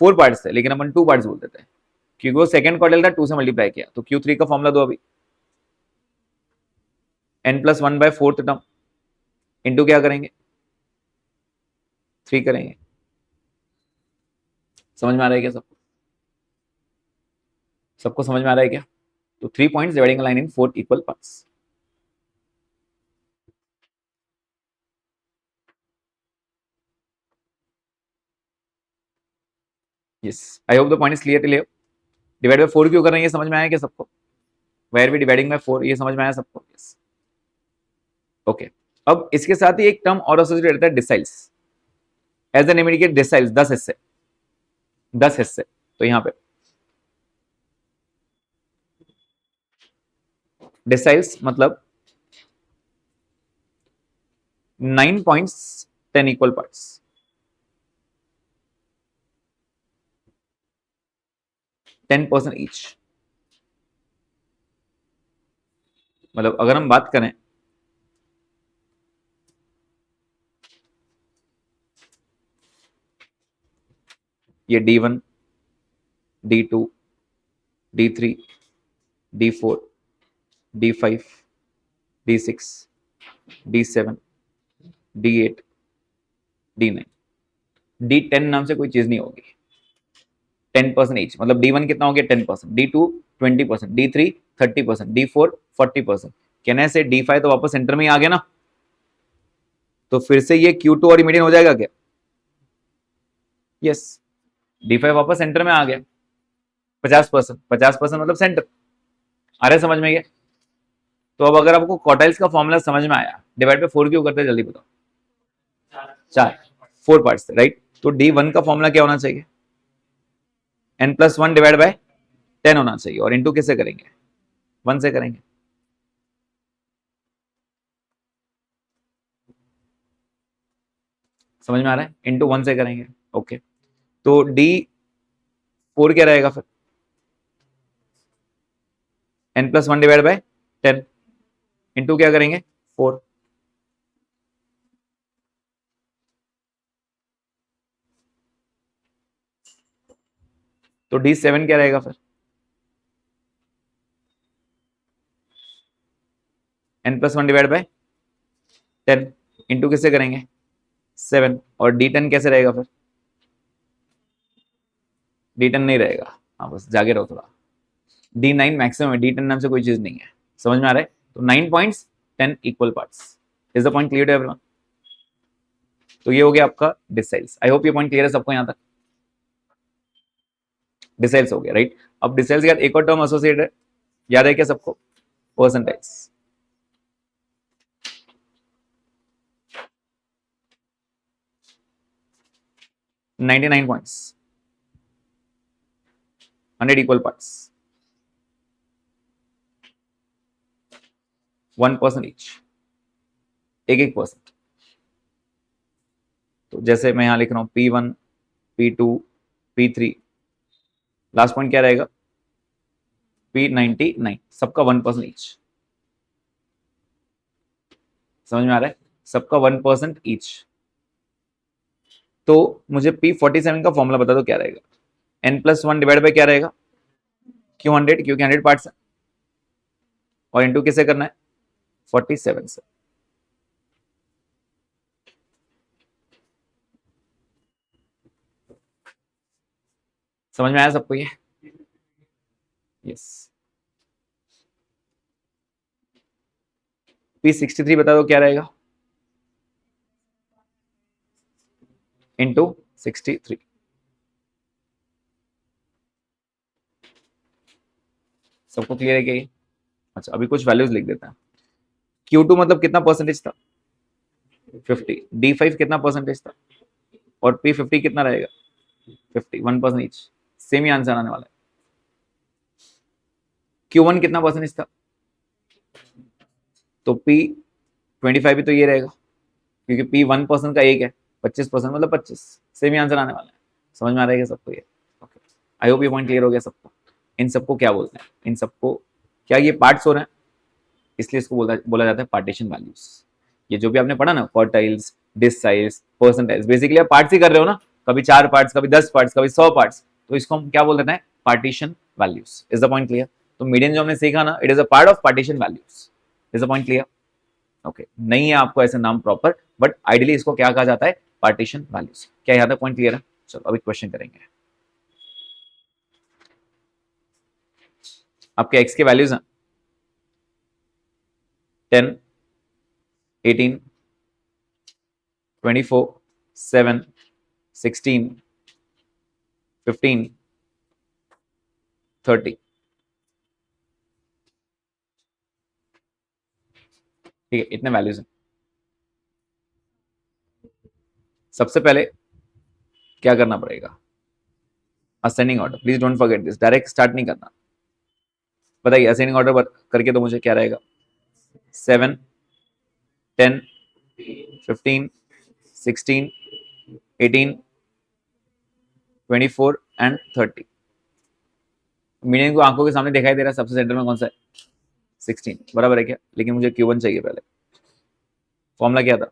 4 पार्ट्स थे, लेकिन अपन 2 पार्ट्स बोलते थे क्योंकि वो सेकंड क्वार्टाइल था, 2 से मल्टीप्लाई किया। तो Q3 का फॉर्मूला दो अभी, n+1 bye 4th term into क्या करेंगे 3 करेंगे। समझ में आ रहा है क्या सबको? सबको समझ में आ रहा है क्या? तो 3 points dividing line in 4 equal parts. Yes, I hope the point is clear till here. Divide by 4 क्यों कर रहे हैं ये समझ में आया क्या सबको? वेयर वी डिवाइडिंग बाय 4, ये समझ में आया सबको? Yes, okay. अब इसके साथ ही एक टर्म और एसोसिएटेड रहता है deciles. As an immediate deciles 10 हिस्से, 10 हिस्से। तो यहां पे डिसाइल्स मतलब 9 पॉइंट्स 10 इक्वल पार्ट्स। %10 ईच। मतलब अगर हम बात करें ये D1, D2, D3, D4, D5, D6, D7, D8, D9, D10 नाम से कोई चीज नहीं होगी। 10% ईच, मतलब D1 कितना हो गया 10%, D2 20%, D3 30%, D4 40%। कहने से D5 तो वापस सेंटर में ही आ गया ना, तो फिर से ये Q2 और मीडियन हो जाएगा क्या? यस, D5 वापस सेंटर में आ गया। 50%, 50% मतलब सेंटर। आ रहे समझ में ये? तो अब अगर आपको क्वार्टाइल्स का फॉर्मूला समझ में आया, डिवाइड पे 4 क्यों करते हैं जल्दी बताओ? 4, 4 पार्ट्स, राइट। तो D1 का फॉर्मूला क्या होना चाहिए? n+1 डिवाइड बाय 10 होना चाहिए। और इंटू किससे करेंगे? 1 से करेंगे। समझ में आ रहा है? इंटू 1 से करेंगे। ओके, तो D4 क्या रहेगा फिर? n+1 डिवाइड बाय 10 इंटू क्या करेंगे? 4। तो D7 क्या रहेगा फिर? n+1 डिवाइड बाय 10 इंटू किससे करेंगे? 7। और D10 कैसे रहेगा फिर? D10 नहीं रहेगा, हाँ बस जागे रहो थोड़ा। D9 मैक्सिमम है, D10 नाम से कोई चीज नहीं है। समझ में आ रहा है? तो 9 points 10 equal parts. Is the point clear to everyone? तो ये हो गया आपका डिसाइल्स। आई होप ये पॉइंट क्लियर है सबको यहां तक। डिसाइल्स हो गया, राइट। अब डिसाइल्स के साथ एक और टर्म एसोसिएटेड है, याद है क्या सबको? परसेंटाइज। 99 पॉइंट्स, 100 इक्वल पार्ट्स, 1% ईच, एक एक परसेंट। तो जैसे मैं यहां लिख रहा हूं P1, P2, P3, last point क्या रहेगा? P99, सबका 1% ईच। समझ में आ रहा है? सबका 1% ईच। तो मुझे P47 का फॉर्मूला बता दो क्या रहेगा? n+1 डिवाइड बाय क्या रहेगा? क्यों 100? क्योंकि 100 पार्ट्स है। और इंटू किसे करना है? 47 से। समझ में आया सबको ये? यस। P63 बता दो क्या रहेगा? इंटू 63। सबको क्लियर है क्या ये? अच्छा, अभी कुछ वैल्यूज लिख देता है। Q2 मतलब कितना परसेंटेज था? 50। D5 कितना परसेंटेज था? और P50 कितना रहेगा? 50, 1% ईच। सेम ही आंसर आने वाला है। Q1 कितना परसेंटेज था? तो P25 भी तो ये रहेगा, क्योंकि P1% का एक है, 25% मतलब 25। सेम ही आंसर आने वाला है। समझ में आ रहा है क्या सबको ये? ओके, आई होप ये पॉइंट क्लियर हो गया सबको। इन सबको क्या बोलते हैं? इन सबको क्या ये पार्ट्स हो रहे हैं, इसलिए इसको बोला जाता है पार्टीशन वैल्यूज। ये जो भी आपने पढ़ा ना, क्वार्टाइल्स, डिसाइल्स, परसेंटाइल्स, बेसिकली आप पार्ट्स ही कर रहे हो ना, कभी 4 पार्ट्स, कभी 10 पार्ट्स, कभी 100 पार्ट्स। तो इसको हम क्या बोल देते हैं? Partition values. Is the point clear? तो मीडियन जो हमने सीखा ना, it is a part of partition values. Is the point clear? Okay, नहीं है आपको ऐसे नाम प्रॉपर, बट आइडियली इसको क्या कहा जाता है? Partition values. क्या यहाँ तक पॉइंट क्लियर है? चलो अभी क्वेश्चन करेंगे। आपके एक्स के वैल्यूज हैं 10, 18, 24, 7, 16, 15, 30। ठीक है, इतने वैल्यूज हैं। सबसे पहले क्या करना पड़ेगा? Ascending order, please don't forget this, direct start नहीं करना। बताइए असेंडिंग ऑर्डर करके तो मुझे क्या रहेगा? 7, 10, 15, 16, 18, 24 एंड 30। मीडियन को आंखों के सामने दिखाई दे रहा है, सबसे सेंटर में कौन सा है? 16, बराबर है क्या? लेकिन मुझे Q1 चाहिए पहले। फॉर्मूला क्या था?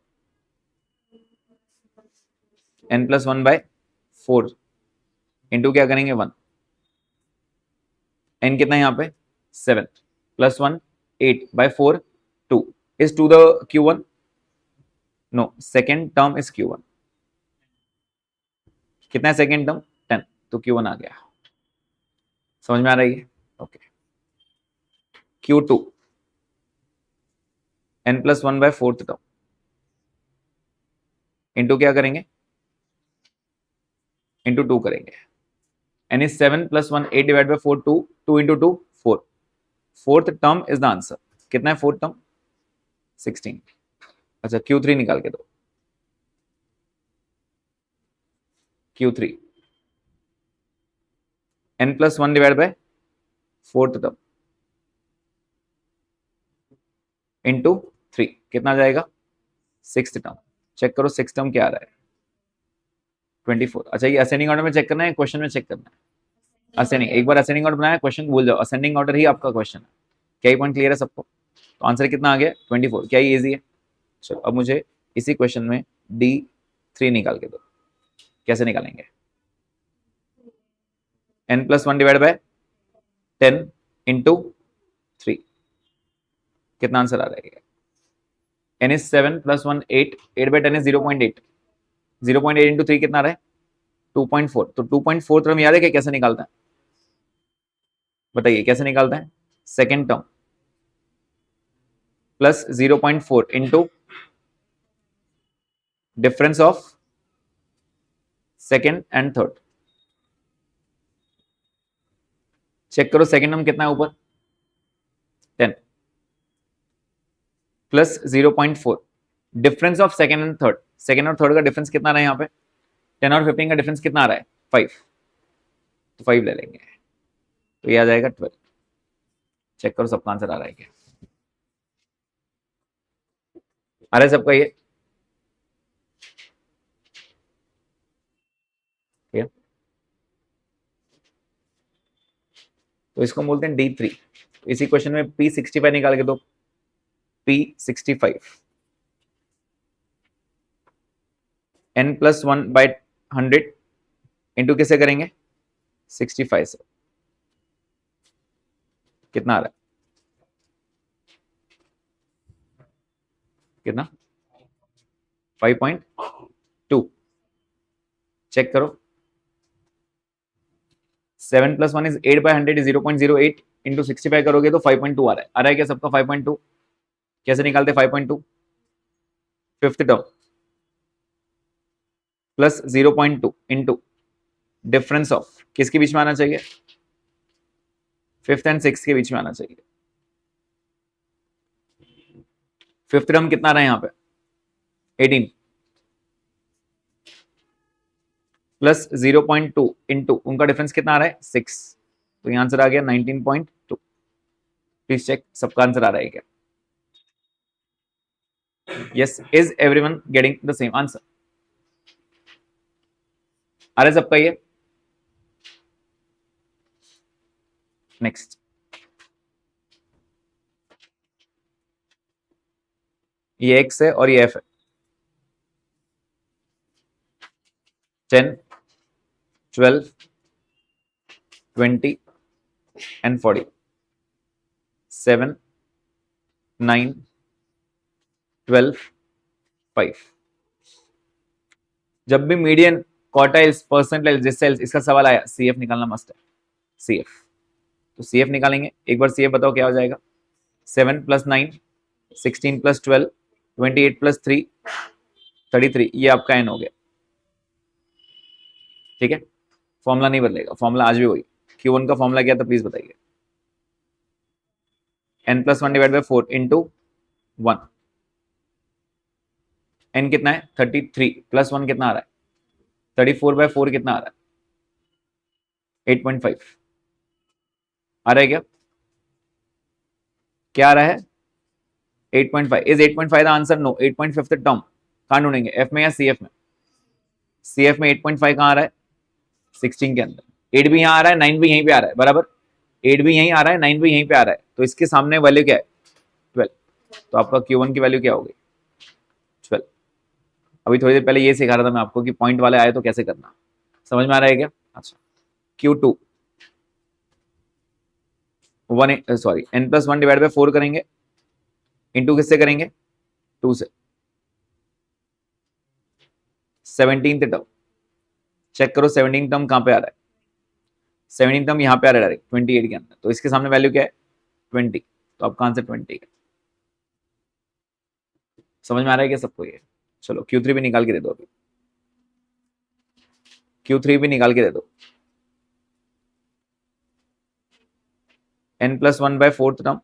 n+1/4 इंटू क्या करेंगे? 1। n कितना है यहाँ पे? 7 plus 1 8/4 2 is to the Q1। No, second term is Q1। कितना है सेकेंड टर्म? 10, तो Q1 आ गया। समझ में आ रही है? Okay. Q2 n+1/4 term into क्या करेंगे? इंटू 2 करेंगे। n is 7 plus 1 8/4 2 2 into 2 4। Fourth term is the answer. कितना है फोर्थ टर्म? 16। अच्छा Q3 निकाल के दो। Q3 n+1/4 टर्म इंटू 3 कितना आ जाएगा? Six term. चेक करो सिक्स टर्म क्या आ रहा है? 24। अच्छा ये असेंडिंग ऑर्डर में चेक करना है, क्वेश्चन में चेक करना है? असेंडिंग। एक बार असेंडिंग ऑर्डर बनाया, क्वेश्चन भूल जाओ, असेंडिंग ऑर्डर ही आपका क्वेश्चन है। क्या ये पॉइंट क्लियर है सबको? तो आंसर कितना आ गया? 24। क्या ये इजी है? चलो अब मुझे इसी क्वेश्चन में D3 निकाल के दो। कैसे निकालेंगे? n+1/10 इंटू 3 कितना आंसर आ रहा है? n is 7 plus 1 8 8/10 is 0.8। 0.8 into 3 कितना आ रहा है? 2.4। तो 2.4 टर्म याद है कि कैसे निकालता है? बताइए कैसे निकालता है? Second term plus 0.4 into difference of second and third. Check करो सेकेंड टर्म कितना है ऊपर? 10 plus 0.4 difference of second and third. Second और थर्ड का डिफरेंस कितना रहा है यहाँ पे? 10 और 15 का डिफरेंस कितना आ रहा है? 5। तो 5 ले लेंगे, तो ये आ जाएगा 12। चेक करो सबका आंसर आ रहा है क्या? आ रहा है सबका ये? ठीक, तो इसको बोलते हैं D3। इसी क्वेश्चन में P65 निकाल के दो। P65 n+1/100 इंटू किसे करेंगे? 65 से। कितना आ रहा है? कितना? 5.2। चेक करो 7 + 1 is 8/100 is 0.08 इंटू 65 करोगे तो 5.2 आ रहा है। आ रहा है क्या सबका 5.2? कैसे निकालते 5.2? Fifth term plus 0.2 into difference of किसके बीच में आना चाहिए? फिफ्थ एंड सिक्स के बीच में आना चाहिए। फिफ्थ टर्म कितना रहा है यहाँ पे? 18 प्लस 0.2 इंटू उनका डिफरेंस कितना आ रहा है? 6। तो ये आंसर आ गया 19.2। प्लीज चेक सबका आंसर आ रहा है क्या? Yes, is everyone getting the same answer? आ रहा है सबका ये? नेक्स्ट, ये x है और ये f है। 10, 12, 20 and 40, 7, 9, 12, 5। जब भी मीडियन, क्वार्टाइल्स, परसेंटाइल्स, डिसाइल्स इसका सवाल आया, CF निकालना मस्ट है। CF, तो CF निकालेंगे। एक बार CF बताओ क्या हो जाएगा? 7 + 9, 16 + 12, 28 + 3, 33। ये आपका n हो गया। ठीक है, फॉर्मूला नहीं बदलेगा, फॉर्मूला आज भी वही। Q1 का फॉर्मूला क्या था प्लीज बताइए? n+1/4 into 1। n कितना है? 33 प्लस 1 कितना आ रहा है? 34/4 कितना आ रहा है? 8.5 आ रहा है क्या? क्या आ रहा है? 8.5 is 8.5 the answer? No. 8.5 term कहां ढूंढेंगे, एफ में या सी एफ में? सी एफ में 8.5 कहां आ रहा है? 16 के अंदर। 8 भी यहां आ रहा है, 9 भी यहीं पे आ रहा है, बराबर। 8 भी यहीं आ रहा है, 9 भी यहीं पे आ रहा है, तो इसके सामने वैल्यू क्या है? 12। तो आपका Q1 की वैल्यू क्या होगी? 12। अभी थोड़ी देर पहले ये सिखा रहा था मैं आपको कि पॉइंट वाले आए तो कैसे करना। समझ में आ रहा है क्या? अच्छा। Q2 1 sorry n+1 divide by 4 करेंगे, इंटू किससे करेंगे? 2 से। 17th टर्म चेक करो, 17 टर्म कहां पे आ रहा है? 17 टर्म यहां पे आ रहा है डायरेक्ट 28 के अंदर, तो इसके सामने वैल्यू क्या है? 20। तो आपका आंसर 20 है। समझ में आ रहा है क्या सबको ये? चलो Q3 भी निकाल के दे दो, अभी Q3 भी निकाल के दे दो। n+1/4 टर्म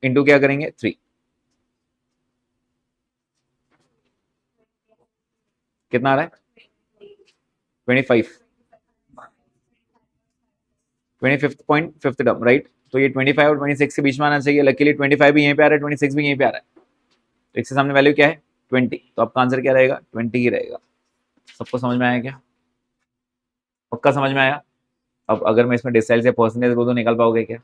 इंटू क्या करेंगे? 3। कितना आ रहा है? 25। 25th term, right. तो ये 25 और 26 के बीच में आना चाहिए। लकीली 25 भी यहीं पे आ रहा है, 26 भी यहीं पे आ रहा है, तो इसके सामने वैल्यू क्या है? 20। तो आपका आंसर क्या रहेगा? 20 ही रहेगा। सबको समझ में आया क्या? पक्का समझ में आया? अब अगर मैं इसमें डिसाइल से परसेंटेज को तो निकाल पाओगे क्या?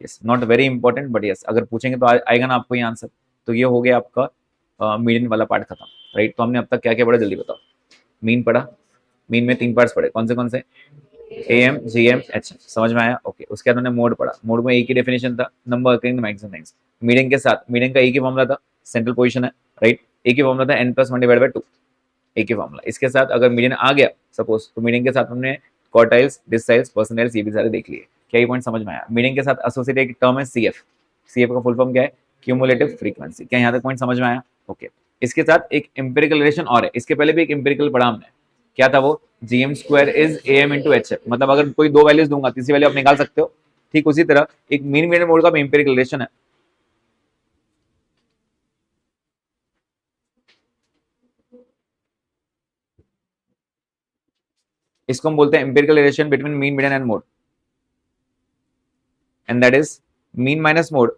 Yes, not very important but yes, अगर पूछेंगे तो आएगा ना आपको ये आंसर। तो ये हो गया आपका मीडियन वाला पार्ट खत्म, राइट। तो हमने अब तक क्या क्या पढ़ा, जल्दी बताओ। मीन पढ़ा, मीन में 3 पार्ट्स पढ़े, कौन से? AM, GM, HM, समझ में आया? ओके। उसके बाद हमने मोड पढ़ा, मोड में एक ही डेफिनेशन था, number occurring the maximum things. Median के साथ, मीडियन का एक ही फॉर्मूला था, सेंट्रल पोजीशन है, राइट। एक ही फॉर्मूला था, n+1 डिवाइड बाय 2, एक ही फॉर्मूला। इसके साथ अगर मीडियन आ गया सपोज, तो मीडियन के साथ हमने क्वार्टाइल्स, डिसाइल्स, परसेंटाइल्स, ये भी सारे देख लिए। क्या ये पॉइंट समझ में आया? मीडियन के साथ एसोसिएट एक टर्म है CF। CF का फुल फॉर्म क्या है? Cumulative frequency. क्या यहाँ तक पॉइंट समझ में आया? ओके। इसके साथ एक एम्पिरिकल रिलेशन और है, इसके पहले भी एक एम्पिरिकल पढ़ा हमने। क्या था वो? GM² is AM into HF। मतलब अगर कोई दो वैल्यूज दूंगा, तीसरी वैल्यू आप निकाल सकते हो। ठीक उसी तरह एक मीन मीडियन मोड का भी एम्पिरिकल रिलेशन है। इसको हम बोलते हैं empirical relation between mean, median and mode, and that is mean minus mode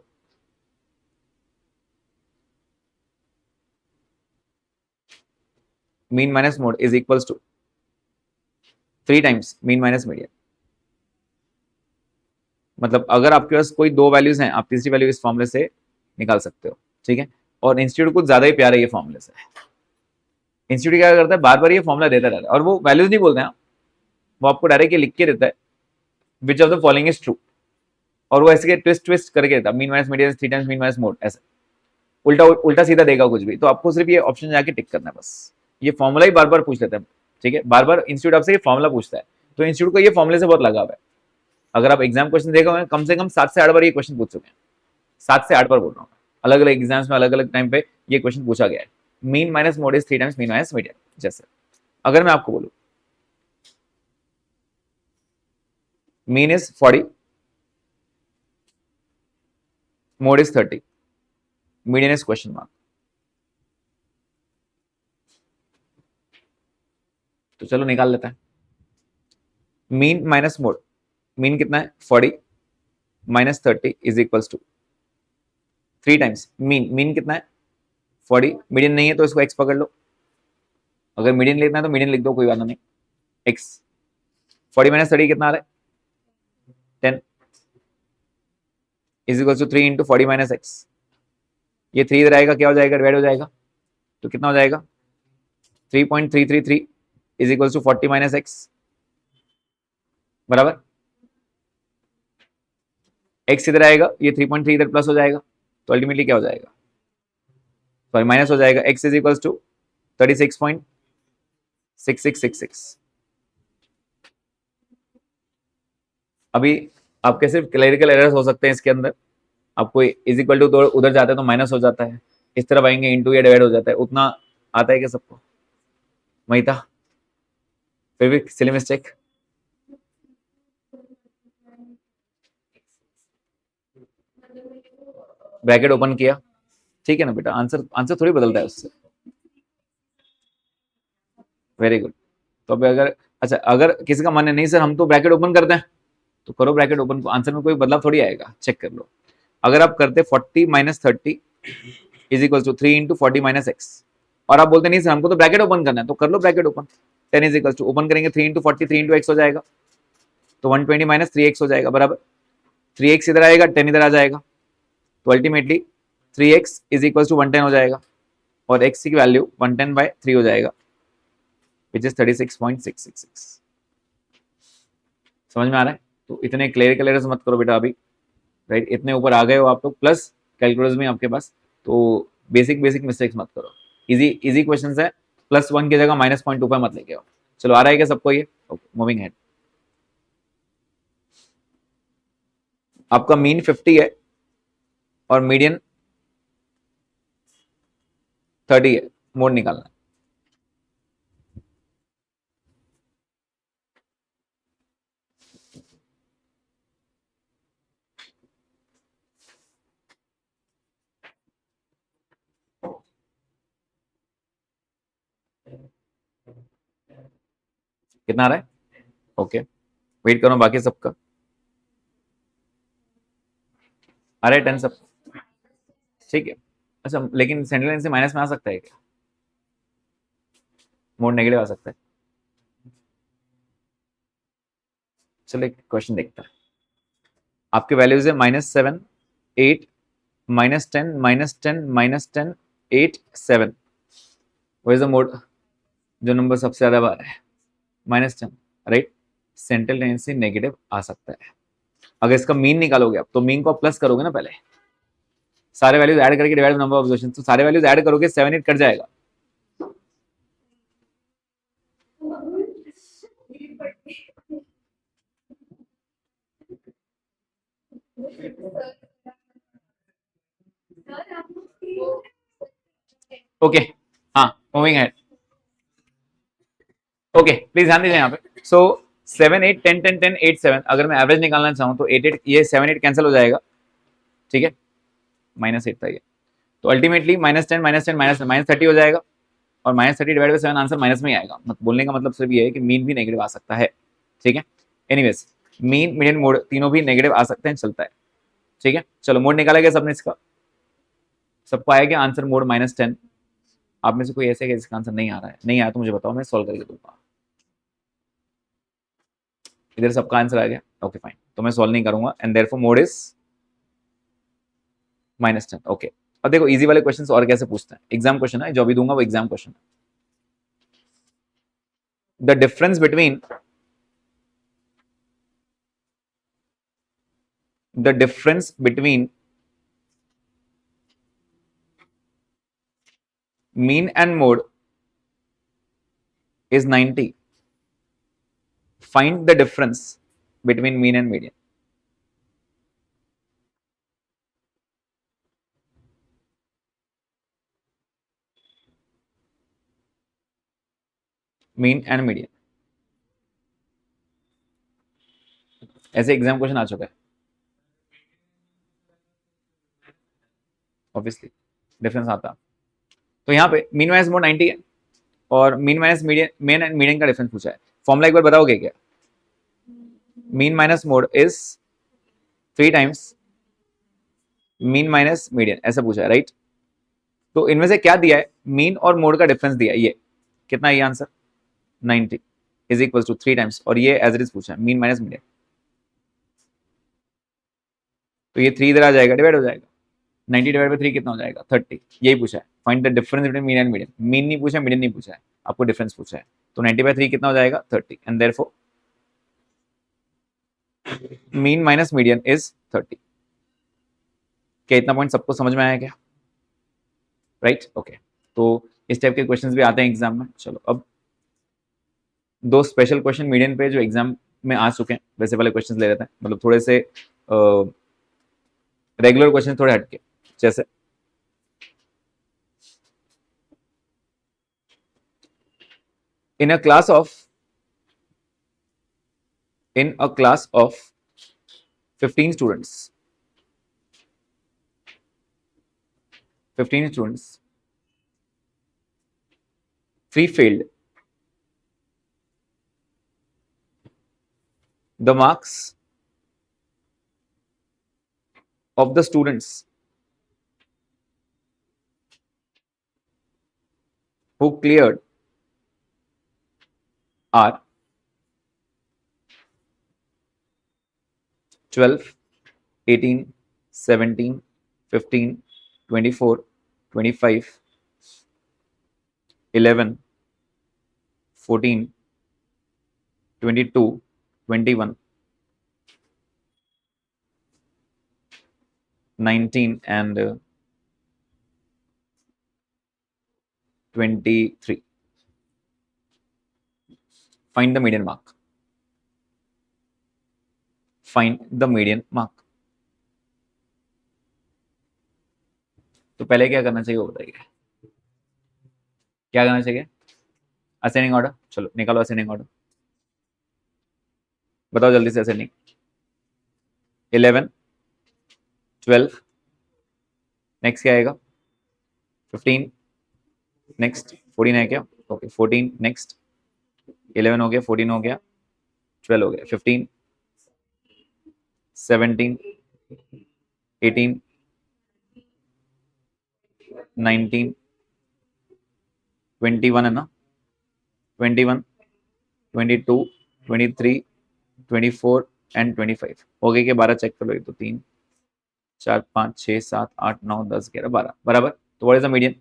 mean minus mode is equals to 3 times mean minus median. मतलब अगर आपके पास कोई दो वैल्यूज हैं, आप तीसरी वैल्यू इस फॉर्मूले से निकाल सकते हो, ठीक है। और इंस्टीट्यूट कुछ ज्यादा ही प्यारा है ये फॉर्मूले से। इंस्टीट्यूट क्या करता है, बार बार ये फॉर्मूला देता रहता है, और वो वैल्यूज नहीं बोलते हैं, वो आपको डायरेक्ट लिख के देता है, which of the following is true. और वो ऐसे ट्विस्ट ट्विस्ट करके देता है, mean minus median 3 times mean minus mode, ऐसे उल्टा उल्टा सीधा देगा कुछ भी। तो आपको सिर्फ ये ऑप्शन जाके टिक करना है बस। ये फॉर्मूला ही बार बार पूछ लेता है, ठीक है। बार बार इंस्टीट्यूट आपसे ये फॉर्मूला पूछता है, तो इंस्टीट्यूट को ये फॉर्मूले से बहुत लगाव है। अगर आप एग्जाम क्वेश्चन देखोगे, कम से कम 7 से 8 बार ये क्वेश्चन पूछ चुके हैं। 7 से 8 बार बोल रहा हूँ, अलग अलग एग्जाम्स में अलग अलग टाइम पे ये क्वेश्चन पूछा गया है। Mean minus mode is 3 times mean minus median. जैसे अगर मैं आपको बोलूं mean is 40, mode is 30, median is question mark, तो चलो निकाल लेते हैं। मीन माइनस मोड, मीन कितना है? 40 minus 30 is equals to 3 times mean. Mean कितना है? 40। मीडियन नहीं है तो इसको x पकड़ लो, अगर मीडियन लिखना है तो मीडियन लिख दो, कोई बात नहीं। x 40 माइनस 30 कितना आ रहा है? 10 is equal to 3 into 40 minus x. ये 3 इधर आएगा, क्या हो जाएगा? डिवाइड हो जाएगा, तो कितना हो जाएगा? 3.333 is equal to 40 minus x, बराबर। x इधर आएगा, ये 3.3 इधर प्लस हो जाएगा, तो अल्टीमेटली क्या हो जाएगा? सॉरी माइनस हो जाएगा। x is equal to 36.6666। अभी आपके सिर्फ क्लरिकल एरर्स हो सकते हैं इसके अंदर। आपको इज इक्वल टू तो उधर जाता है तो माइनस हो जाता है, इस तरफ आएंगे इंटू या डिवाइड हो जाता है, उतना आता है क्या सबको? वही था, फिर भी सिली मिस्टेक। ब्रैकेट ओपन किया, ठीक है ना बेटा, आंसर आंसर थोड़ी बदलता है उससे। Very good. तो अब अगर अच्छा अगर किसी का मन है नहीं सर हम तो ब्रैकेट ओपन करते हैं, तो करो ब्रैकेट ओपन, आंसर में कोई बदलाव थोड़ी आएगा, चेक कर लो। अगर आप करते 40 minus 30 is equal to 3 into 40 minus x, और आप बोलते नहीं सर हमको तो ब्रैकेट ओपन करना है, तो कर लो bracket open. 10 is equal to open करेंगे 3 इंटू 40 3 इंटू एक्स हो जाएगा, तो 120 माइनस 3x हो जाएगा बराबर 3x इधर आएगा 10 इधर आ जाएगा, तो ultimately 3x is equal to 110 हो जाएगा, और x की वैल्यू 110/3 हो जाएगा विच इज 36.666। समझ में आ रहा है? तो इतने क्लियर मत करो बेटा अभी, राइट? इतने ऊपर आ गए हो आप लोग, प्लस कैलकुलस में आपके पास, तो बेसिक मिस्टेक्स मत करो। इजी इजी क्वेश्चन है, +1 की जगह -0.25 मत लेके आओ। चलो आ रहा है क्या सबको ये? Okay moving head. आपका मीन 50 है और मीडियन 30 है, मोड निकालना है। कितना आ रहा है? ओके वेट करो बाकी सबका। आ रहा है 10 सब? ठीक है। अच्छा लेकिन सेंट्रल लाइन से माइनस में आ सकता है क्या? मोड नेगेटिव आ सकता है। चलो एक क्वेश्चन देखता है। आपके वैल्यूज है -7 8 -10 -10 -10 8 7। वो इज द मोड जो नंबर सबसे ज्यादा बार है -10, राइट? सेंट्रल टेंडेंसी नेगेटिव आ सकता है। अगर इसका मीन निकालोगे आप, तो मीन को आप प्लस करोगे ना पहले, सारे वैल्यूज ऐड करके डिवाइड नंबर ऑफ ऑब्जर्वेशन, तो सारे वैल्यूज ऐड करोगे 7 8 कट जाएगा। ओके हाँ मूविंग है। ओके प्लीज ध्यान दीजिए यहाँ पे। सो 7 8 10 10 10 8 7, अगर मैं एवरेज निकालना चाहूँ तो 8 8 ये 7 8 कैंसिल हो जाएगा, ठीक है? -8 था ये, तो अल्टीमेटली -10 -10 -30 हो जाएगा, और -30 डिवाइड बाई 7 आंसर माइनस में ही आएगा। बोलने का मतलब सिर्फ ये है कि मीन भी नेगेटिव आ सकता है, ठीक है? एनीवेज मीन मीडियन मोड तीनों भी नेगेटिव आ सकते हैं, चलता है, ठीक है? चलो मोड निकाला गया सबने इसका, सबको आएगा आंसर मोड -10। आप में से कोई ऐसे है जिसका आंसर नहीं आ रहा है? नहीं आया तो मुझे बताओ, मैं सॉल्व करके दूंगा। इधर सबका आंसर आ गया, ओके फाइन, तो मैं सॉल्व नहीं करूंगा and therefore mode is -10। Okay अब देखो इजी वाले क्वेश्चंस और कैसे पूछते हैं, एग्जाम क्वेश्चन है जो अभी दूंगा वो एग्जाम क्वेश्चन है। The difference between mean and mode is 90. Find the difference between mean and median. Mean and median, ऐसे एग्जाम क्वेश्चन आ चुका है, ऑब्वियसली डिफरेंस आता है। तो यहाँ पे मीन माइनस मोड 90 है, और mean minus median, main and median का डिफरेंस पूछा है। फॉर्मूला एक बार बताओगे क्या? Mean minus mode is 3 times mean minus median, ऐसा पूछा है, राइट? तो इनमें से क्या दिया है? मीन और मोड का डिफरेंस दिया है, ये कितना है? ये answer 90 is equal to 3 times, और ये एज इट इज पूछा है मीन माइनस मीडियन, तो ये 3 इधर आ जाएगा, डिवाइड हो जाएगा, 90 डिवाइड बाई 3 कितना हो जाएगा? 30। यही पूछा है, find the difference between mean and median. Mean नहीं पूछा, मीडियन नहीं पूछा है, आपको डिफरेंस पूछा है। तो 90/3 कितना हो जाएगा? 30, and therefore mean minus median is 30। क्या इतना पॉइंट सबको समझ में आया क्या? Right okay. तो इस टाइप के क्वेश्चंस भी आते हैं एग्जाम में। चलो अब दो स्पेशल क्वेश्चन मीडियन पे जो एग्जाम में आ चुके हैं, वैसे वाले क्वेश्चंस ले लेते हैं, मतलब थोड़े से रेगुलर क्वेश्चन थोड़े हटके। जैसे in a class of 15 students, 3 failed the marks of the students who cleared are 12, 18, 17, 15, 24, 25, 11, 14, 22, 21, 19 and 23. Find the median mark. Find the median mark. तो पहले क्या करना चाहिए वो बताइए, क्या करना चाहिए? असेंडिंग ऑर्डर, चलो निकालो असेंडिंग ऑर्डर, बताओ जल्दी से असेंडिंग। 11, 12, नेक्स्ट क्या आएगा? 15, नेक्स्ट 14 है क्या? ओके 14, नेक्स्ट 11 हो गया, 14 हो गया, 12 हो गया, 15, 17, 18, 19, 21 है ना, 21, 22, 23, 24 एंड 25 हो गए कि 12 चेक कर लो, एक तो 3, 4, 5, 6, 7, 8, 9, 10, 11, 12 बराबर। तो what is the median?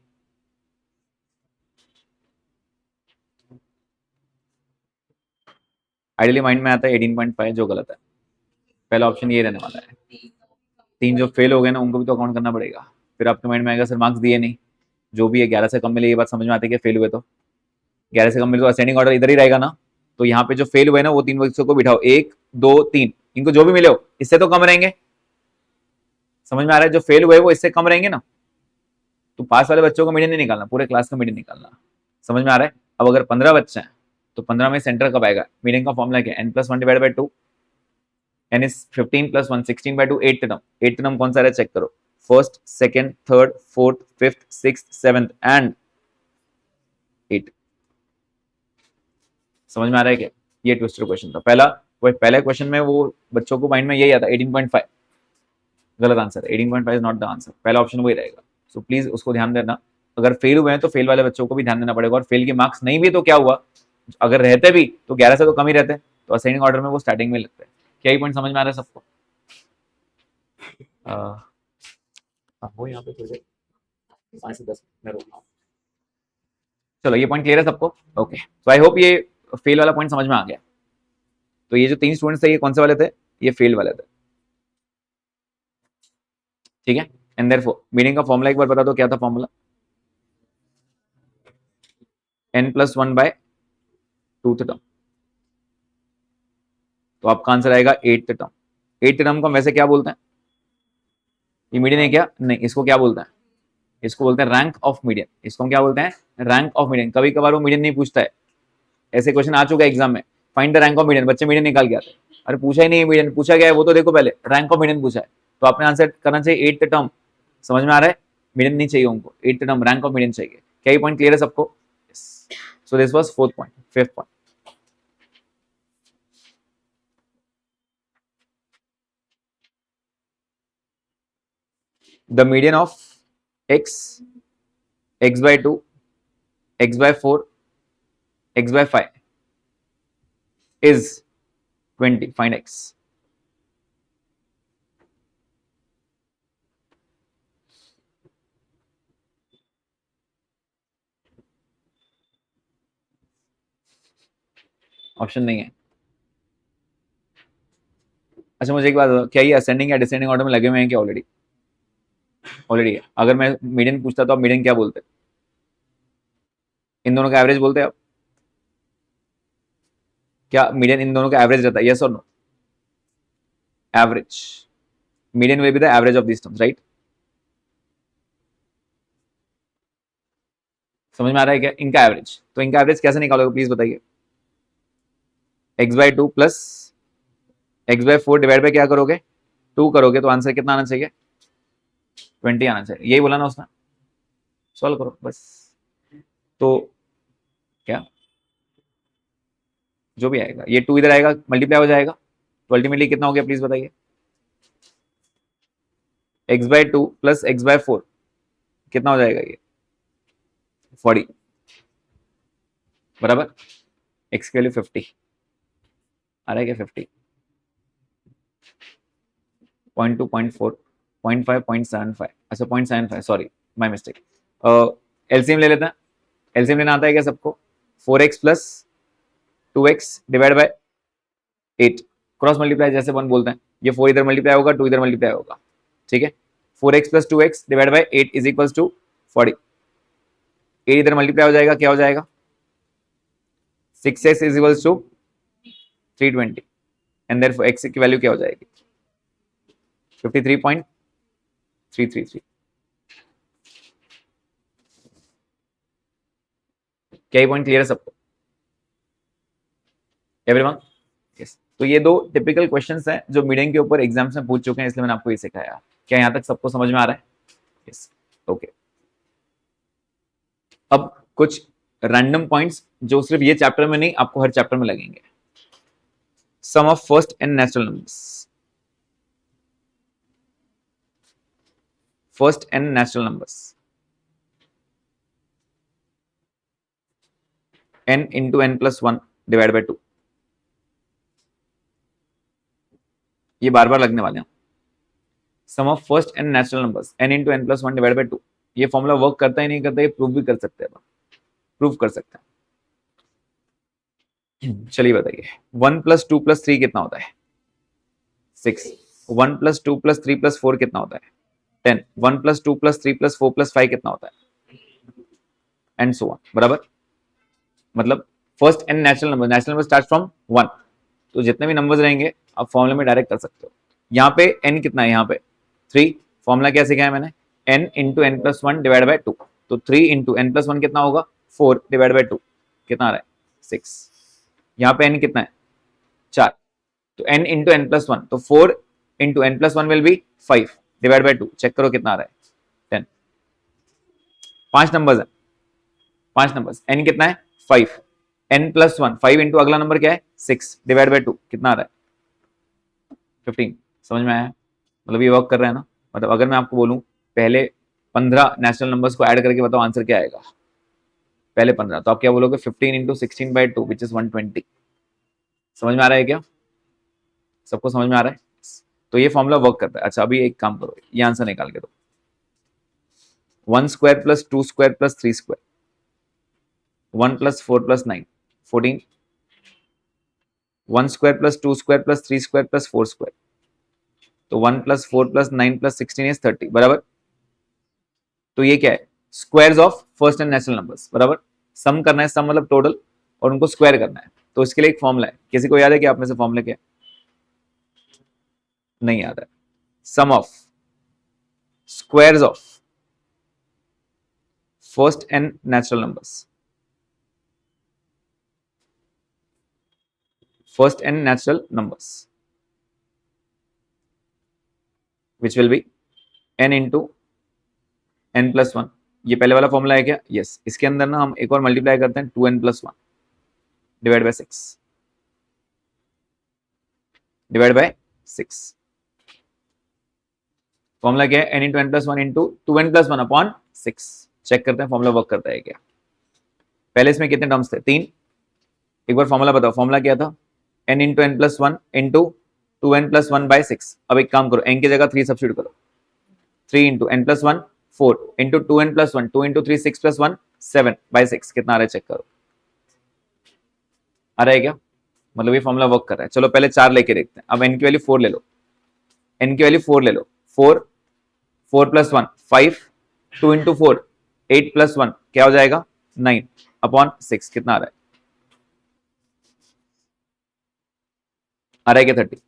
Ideally mind में आता है 18.5, जो गलत है। पहला ऑप्शन ये रहने वाला है। 3 जो फेल हो गए ना उनको भी तो अकाउंट करना पड़ेगा। फिर आपके माइंड में आएगा सर मार्क्स दिए नहीं, जो भी है 11 से कम मिले, ये बात समझ में आती है कि फेल हुए तो 11 से कम मिले तो असेंडिंग ऑर्डर इधर ही रहेगा ना। तो यहाँ पे जो फेल हुए ना वो 3 बच्चों को बिठाओ, 1, 2, 3, इनको जो भी मिले हो इससे तो कम रहेंगे। समझ में आ रहा है? जो फेल हुए वो इससे कम रहेंगे ना। तो पास वाले बच्चों का मीडियन नहीं निकालना, पूरे क्लास का मीडियन निकालना। समझ में आ रहा है? अब अगर 15 बच्चे हैं तो 15 में सेंटर कब आएगा? मीडियन का फॉर्मूला क्या है? n+1 divide by 2, n is 15 + 1, 16 by 2, 8th term. 8th term कौन सा है चेक करो, first, second, third, fourth, fifth, sixth, seventh and 8। समझ में आ रहा है क्या? ये ट्विस्टर क्वेश्चन था पहला। वो पहले क्वेश्चन में वो बच्चों को माइंड में यही आता 18.5, गलत answer. 18.5 is not the answer, पहला ऑप्शन वही रहेगा। सो प्लीज उसको ध्यान देना। अगर फेल हुए हैं तो फेल वाले बच्चों को भी ध्यान देना पड़ेगा, और फेल के मार्क्स नहीं भी तो क्या हुआ, अगर रहते भी तो 11 से तो कम ही रहते, तो असेंडिंग ऑर्डर में वो स्टार्टिंग में लगते हैं। क्या ही पॉइंट समझ में आ रहा है सबको? वो यहाँ पे थोड़े 5 से 10 मिनट रुकना। चलो ये पॉइंट क्लियर है सबको? ओके, सो आई होप ये फेल वाला पॉइंट समझ में आ गया। तो ये जो 3 स्टूडेंट्स थे ये कौन से वाले थे? ये फेल वाले थे, ठीक है। एंड देयरफॉर मीनिंग का फॉर्मूला एक बार बता दो, क्या था formula? n+1 by 2th term. तो आपका आंसर आएगा 8th टर्म। 8th टर्म को हम वैसे क्या बोलते हैं? ये मीडियन है क्या? नहीं, इसको क्या बोलते हैं? इसको बोलते हैं रैंक ऑफ मीडियन। इसको हम क्या बोलते हैं? Rank of median. कभी कभार वो मीडियन नहीं पूछता है, ऐसे क्वेश्चन आ चुका है एग्जाम में, find the rank of median, बच्चे मीडियन निकाल के आते हैं। अरे पूछा ही नहीं है मीडियन, पूछा गया है वो तो देखो, पहले रैंक ऑफ मीडियन पूछा है, तो आपने आंसर करना चाहिए 8th टर्म। समझ में आ रहा है? मीडियन नहीं चाहिए उनको, 8th term rank of median चाहिए। क्या ये पॉइंट क्लियर है सबको? सो this was 4th point. 5th point, the median of x, x by 2, x by 4, x by 5 is 20. Find x. Option नहीं है। अच्छा मुझे एक बात बताओ, क्या ये असेंडिंग या डिसेंडिंग ऑर्डर में लगे हुए हैं क्या? ऑलरेडी ऑलरेडी है। अगर मैं मीडियन पूछता तो आप मीडियन क्या बोलते? इन दोनों का एवरेज बोलते आप? क्या मीडियन इन दोनों का एवरेज रहता है? यस और no? Average, median will be the average of this terms, right? समझ में आ रहा है क्या? इनका एवरेज, तो इनका एवरेज कैसे निकालोगे प्लीज बताइए? x by 2 plus x by 4 divide by क्या करोगे? 2 करोगे, तो आंसर कितना आना चाहिए? 20 आना चाहिए। यही बोला ना उसने? सॉल्व करो बस। तो क्या जो भी आएगा, ये 2 इधर आएगा, मल्टीप्लाई हो जाएगा, तो अल्टीमेटली कितना हो गया प्लीज बताइए, x/2 प्लस x/4 कितना हो जाएगा ये 40 बराबर, x की वैल्यू 50 आ रहा है क्या 50, 0.2 0.4 0.5 0.75 अच्छा 0.75 सॉरी माय मिस्टेक। एलसीएम ले लेते हैं, एलसीएम लेना आता है क्या सबको, 4x plus 2x divide by 8 cross multiply जैसे वन बोलते हैं, ये 4 इधर मल्टीप्लाई होगा 2 इधर मल्टीप्लाई होगा, ठीक है 4x plus 2x divide by 8 is equals to 40, 8 इधर मल्टीप्लाई हो जाएगा क्या हो जाएगा 6x is equals to 320 and therefore x की वैल्यू क्या हो जाएगी 53.333। क्या ये पॉइंट क्लियर है सबको एवरीवन? यस। तो ये दो टिपिकल क्वेश्चंस हैं जो मीडियम के ऊपर एग्जाम्स में पूछ चुके हैं, इसलिए मैंने आपको ये सिखाया। क्या यहाँ तक सबको समझ में आ रहा है? Yes okay. अब कुछ रैंडम पॉइंट्स जो सिर्फ ये चैप्टर में नहीं आपको हर चैप्टर में लगेंगे। Sum of first and natural numbers, first and natural numbers n into n plus 1 divide by 2, ये बार बार लगने वाले हैं। Sum of first and natural numbers n into n plus 1 divide by 2, ये फॉर्मूला वर्क करता ही नहीं करता, ये प्रूव भी कर सकते हैं, प्रूव कर सकते हैं। चलिए बताइए 1 प्लस 2 प्लस 3 कितना होता है 6, 1 प्लस 2 प्लस 3 प्लस 4 कितना होता है 10, 1 प्लस 2 प्लस 3 प्लस 4 प्लस 5 कितना होता है एंड सो ऑन बराबर। मतलब first and natural number start from 1, तो जितने भी नंबर्स रहेंगे आप फॉर्मूले में डायरेक्ट कर सकते हो। यहाँ पे n कितना है, यहाँ पे 3, फॉर्मूला क्या सिखाया मैंने n into n plus 1 divide by 2, तो 3 इंटू n प्लस 1 कितना होगा 4 डिवाइड बाय 2 कितना आ रहा है 6, यहाँ पे n कितना है 4, तो n इंटू n प्लस 1, तो 4 into n plus 1 will be 5 divide by 2, check करो कितना आ रहा है 10। 5 नंबर्स है, 5 नंबर्स, n कितना है 5, n प्लस 1 5 इंटू अगला नंबर क्या है 6 डिवाइड बाय 2 कितना आ रहा है 15। समझ में आया? मतलब ये वर्क कर रहा है ना। मतलब अगर मैं आपको बोलूं पहले 15 नेचुरल नंबर्स को ऐड करके बताओ आंसर क्या आएगा, पहले 15, तो आप क्या बोलोगे 15 इंटू 16 बाई 2 विच इज 120। समझ में आ रहा है क्या? सबको समझ में आ रहा है? तो ये फॉर्मूला वर्क करता है। अच्छा अभी एक काम करो, ये आंसर निकाल के दो, 1 square plus 2 square plus 3 square, 1 plus 4 plus 9 14, 1 square plus 2 square plus 3 square plus 4 square, तो 1 प्लस 4 प्लस 9 प्लस 16 इज 30 बराबर। तो ये क्या है squares of first and natural numbers बराबर। सम करना है, सम मतलब टोटल, और उनको स्क्वायर करना है, तो इसके लिए एक फॉर्मूला है। किसी को याद है कि आप में से फॉर्मूला क्या है? नहीं याद है। Sum of squares of first and natural numbers, first and natural numbers which will be n into n plus 1। ये पहले वाला फॉर्मूला है क्या? यस। इसके अंदर ना हम एक और मल्टीप्लाई करते हैं 2n plus 1 divide by 6 divide by 6। Formula क्या है n into n plus 1 into 2n plus 1 upon 6। Check करते हैं फॉर्मूला वर्क करता है क्या। पहले इसमें कितने टर्म्स थे? 3। एक बार फॉर्मूला बताओ, फॉर्मूला क्या था? n into n plus 1 into 2n plus 1 by 6। अब एक काम करो, n की जगह 3 सब्स्टिट्यूट करो, 3 into n plus 1 4 into 2n plus 1 2 into 3 6 plus 1 7 by 6 कितना आ रहा है चेक करो। आ रहा है क्या? मतलब ये फॉर्मूला वर्क कर रहा है। चलो पहले 4 लेके देखते हैं। अब n की वैल्यू 4 ले लो, n की वैल्यू 4 ले लो, 4 4 प्लस 1 5 2 इंटू 4 8 प्लस 1 क्या हो जाएगा 9 अपॉन 6 कितना आ रहा है? आ रहा है क्या 30?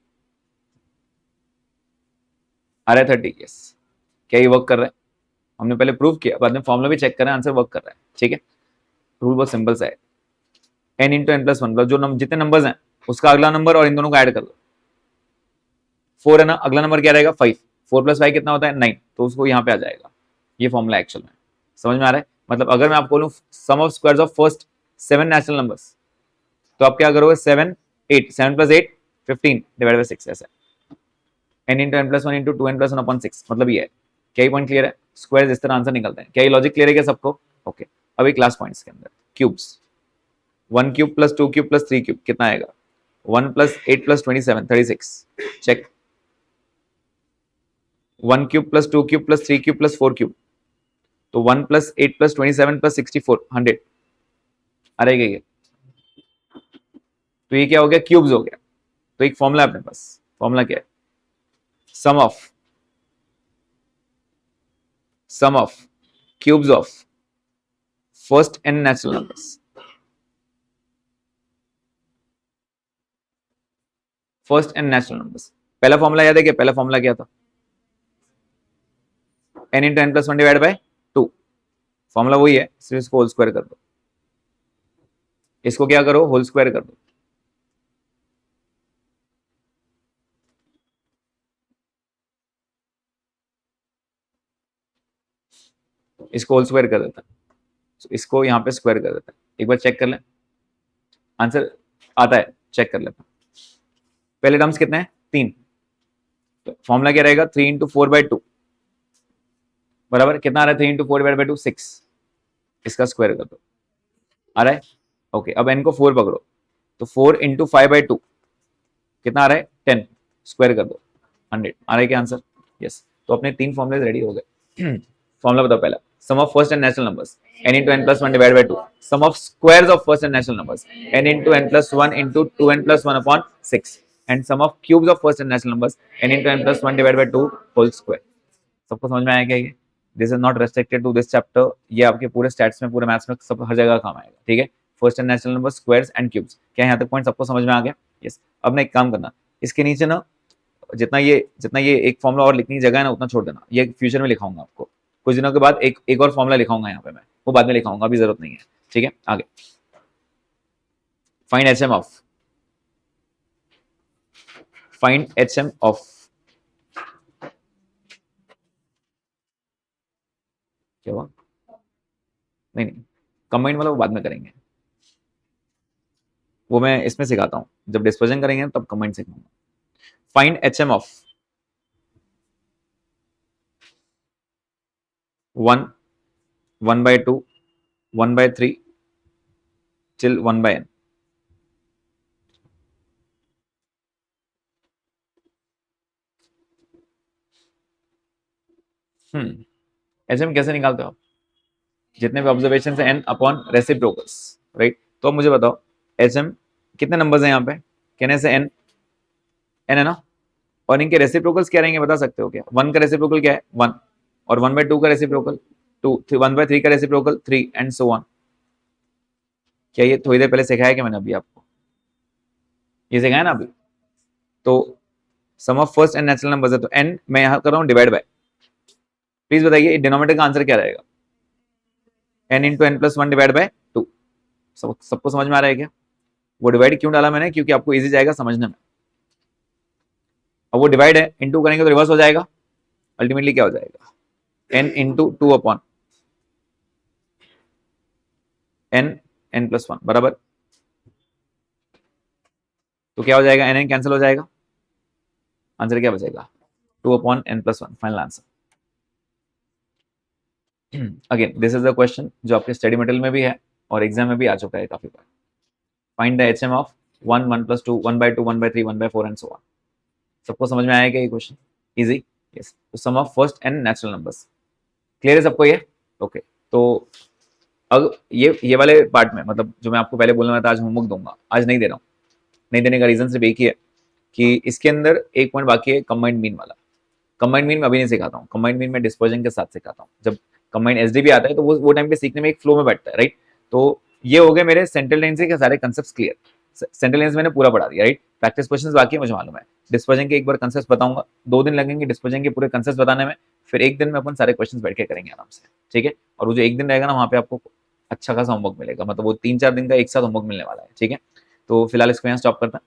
आ रहा है 30? यस। क्या ये वर्क कर रहा है? हमने पहले प्रूव किया, बाद में फॉर्मूला भी चेक कर रहे हैं, आंसर वर्क कर रहा है। ठीक है, रूल बहुत सिंपल सा है। n इंटू n प्लस 1 जो जितने नंबर्स हैं उसका अगला नंबर और इन दोनों को ऐड कर दो। 4 है ना, अगला नंबर क्या रहेगा 5, 4 प्लस 5 कितना होता है 9, तो उसको यहाँ पे आ जाएगा। ये फॉर्मूला एक्चुअल में समझ में आ रहा है? मतलब अगर मैं आपको बोलूं sum of squares of first 7 natural numbers, तो आप क्या करोगे 7 8 7 प्लस 8 15 डिवाइड बाय 6 ऐसा n into n plus one into two n plus one upon 6 मतलब ये है। क्या ये पॉइंट क्लियर है? स्क्वायर इस तरह आंसर निकलते हैं। क्या ये लॉजिक क्लियर है क्या सबको? ओके अभी क्लास पॉइंट्स के अंदर cubes 1 cube plus 2 cube plus 3 cube कितना आएगा? 1 plus 8 plus 27 36 check. 1 cube plus 2 cube plus 3 cube plus 4 cube तो 1 प्लस 8 प्लस 27 प्लस 64 100 आ रहेगा ये। तो ये क्या हो गया? क्यूब्स हो गया। तो एक फॉर्मूला अपने पास, फॉर्मूला क्या है? Sum of cubes of first n natural numbers. First n natural numbers पहला फॉर्मूला याद है क्या? पहला फॉर्मूला क्या था? n into n plus one divide by 2। Formula वही है, सिर्फ इसको होल स्क्वायर कर दो। इसको क्या करो? होल स्क्वायर कर दो। इसको होल स्क्वायर कर देता है, इसको यहां पे स्क्वायर कर देता है। एक बार चेक कर लें, आंसर आता है, चेक कर लेते हैं। पहले टर्म्स कितने हैं? 3। तो फॉर्मूला क्या रहेगा? 3 इंटू 4 बाई 2 बराबर कितना आ रहा है? 3 इंटू 4 डिवाइड बाई 2 6। इसका स्क्वायर कर दो, आ रहा है? ओके अब n को 4 पकड़ो तो 4 इंटू 5 बाई 2 कितना आ रहा है? 10 स्क्वायर कर दो 100 आ रहा है क्या आंसर? यस। तो अपने 3 फॉर्मुले रेडी हो गए। फॉर्मूला बताओ पहला। Sum of first and natural numbers n into n plus one divide by 2। Sum of squares of first and natural numbers n into n plus one into 2n plus one upon 6 and sum of cubes of first and natural numbers n into n plus one divide by 2 whole square. सबको समझ में आया क्या? ये this is not restricted to this chapter, ये आपके पूरे stats में, पूरे मैथ्स में, सब हर जगह काम आएगा। ठीक है, first and natural number, squares and cubes. क्या यहाँ तक पॉइंट सबको समझ में आ गया? यस। अब ना एक काम करना, इसके नीचे ना जितना ये एक फॉर्मूला और लिखने की जगह है ना उतना छोड़ देना, ये फ्यूचर में लिखाऊंगा आपको। कुछ दिनों के बाद एक और फॉर्मूला लिखाऊंगा यहाँ पे मैं, वो बाद में लिखाऊंगा, अभी जरूरत नहीं है। ठीक है, आगे find H M of, find H M of क्या हुआ? नहीं कंबाइंड वाला वो बाद में करेंगे, वो मैं इसमें सिखाता हूँ, जब डिस्पर्जन करेंगे तब कंबाइंड सिखाऊंगा। Find H M of 1, 1 by 2, 1 by 3 till 1 by n। H M कैसे निकालते हो आप? जितने भी ऑब्जर्वेशन है n अपॉन रेसिप्रोकल्स, राइट। तो मुझे बताओ एच एम कितने नंबर्स हैं यहाँ पे? कहने से n है ना, और इनके रेसिप्रोकल्स क्या रहेंगे बता सकते हो क्या? 1 का रेसिप्रोकल क्या है? 1, और 1 by 2 का रेसिप्रोकल 2, 1 by 3 का रेसिप्रोकल 3 एंड सो ऑन। क्या ये थोड़ी देर पहले सिखाया क्या मैंने? अभी आपको ये सिखाया ना अभी। तो sum of first and natural numbers है, तो n मैं यहाँ कर रहा हूँ डिवाइड बाय। प्लीज बताइए डिनोमिनेटर का आंसर क्या रहेगा? n into n plus one divide by 2। सबको समझ में आ रहा है क्या? वो डिवाइड क्यों डाला मैंने? क्योंकि आपको इजी जाएगा समझने में। अब वो डिवाइड है, इंटू करेंगे तो रिवर्स हो जाएगा, अल्टीमेटली क्या हो जाएगा? n into 2 upon n plus one बराबर। तो क्या हो जाएगा? n कैंसिल हो जाएगा, आंसर क्या बचेगा? 2 upon n plus one, final answer. Again this is the question जो आपके स्टडी मटेरियल में भी है और एग्जाम में भी आ चुका है काफी बार। Find the HM of 1, 1 plus 2, 1 by 2, 1 by 3, 1 by 4 and so on. सबको समझ में आया क्या ये क्वेश्चन? इजी। यस। तो sum of first and natural numbers, clear है सबको ये? ओके तो अब ये वाले पार्ट में, मतलब जो मैं आपको पहले बोलना था आज होमवर्क दूंगा, आज नहीं दे रहा हूँ। नहीं देने का रीजन सिर्फ एक ही है कि इसके अंदर एक पॉइंट बाकी है, कंबाइंड मीन वाला। कंबाइंड मीन में अभी नहीं सिखाता हूँ, कंबाइंड मीन में डिस्पर्जन के साथ सिखाता हूँ। जब कंबाइंड एसडी आता है तो वो टाइम पे सीखने में एक फ्लो में बैठता है, राइट। तो ये हो गए मेरे सेंट्रल टेंडेंसी के सारे कंसेप्ट क्लियर। सेंट्रल टेंडेंसी मैंने पूरा पढ़ा दिया, राइट। प्रैक्टिस क्वेश्चंस बाकी है, मुझे मालूम है। डिस्पर्जन के एक बार कंसेप्ट बताऊंगा, 2 दिन लगेंगे डिस्पर्जन के पूरे कंसेप्ट बताने में, फिर एक दिन में अपन सारे क्वेश्चंस बैठ के करेंगे आराम से, ठीक है। और वो जो एक दिन रहेगा ना, वहाँ पे आपको अच्छा खासा होमवर्क मिलेगा, मतलब वो 3-4 दिन का एक साथ होमवर्क मिलने वाला है, ठीक है। तो फिलहाल इसको यहाँ स्टॉप करता है।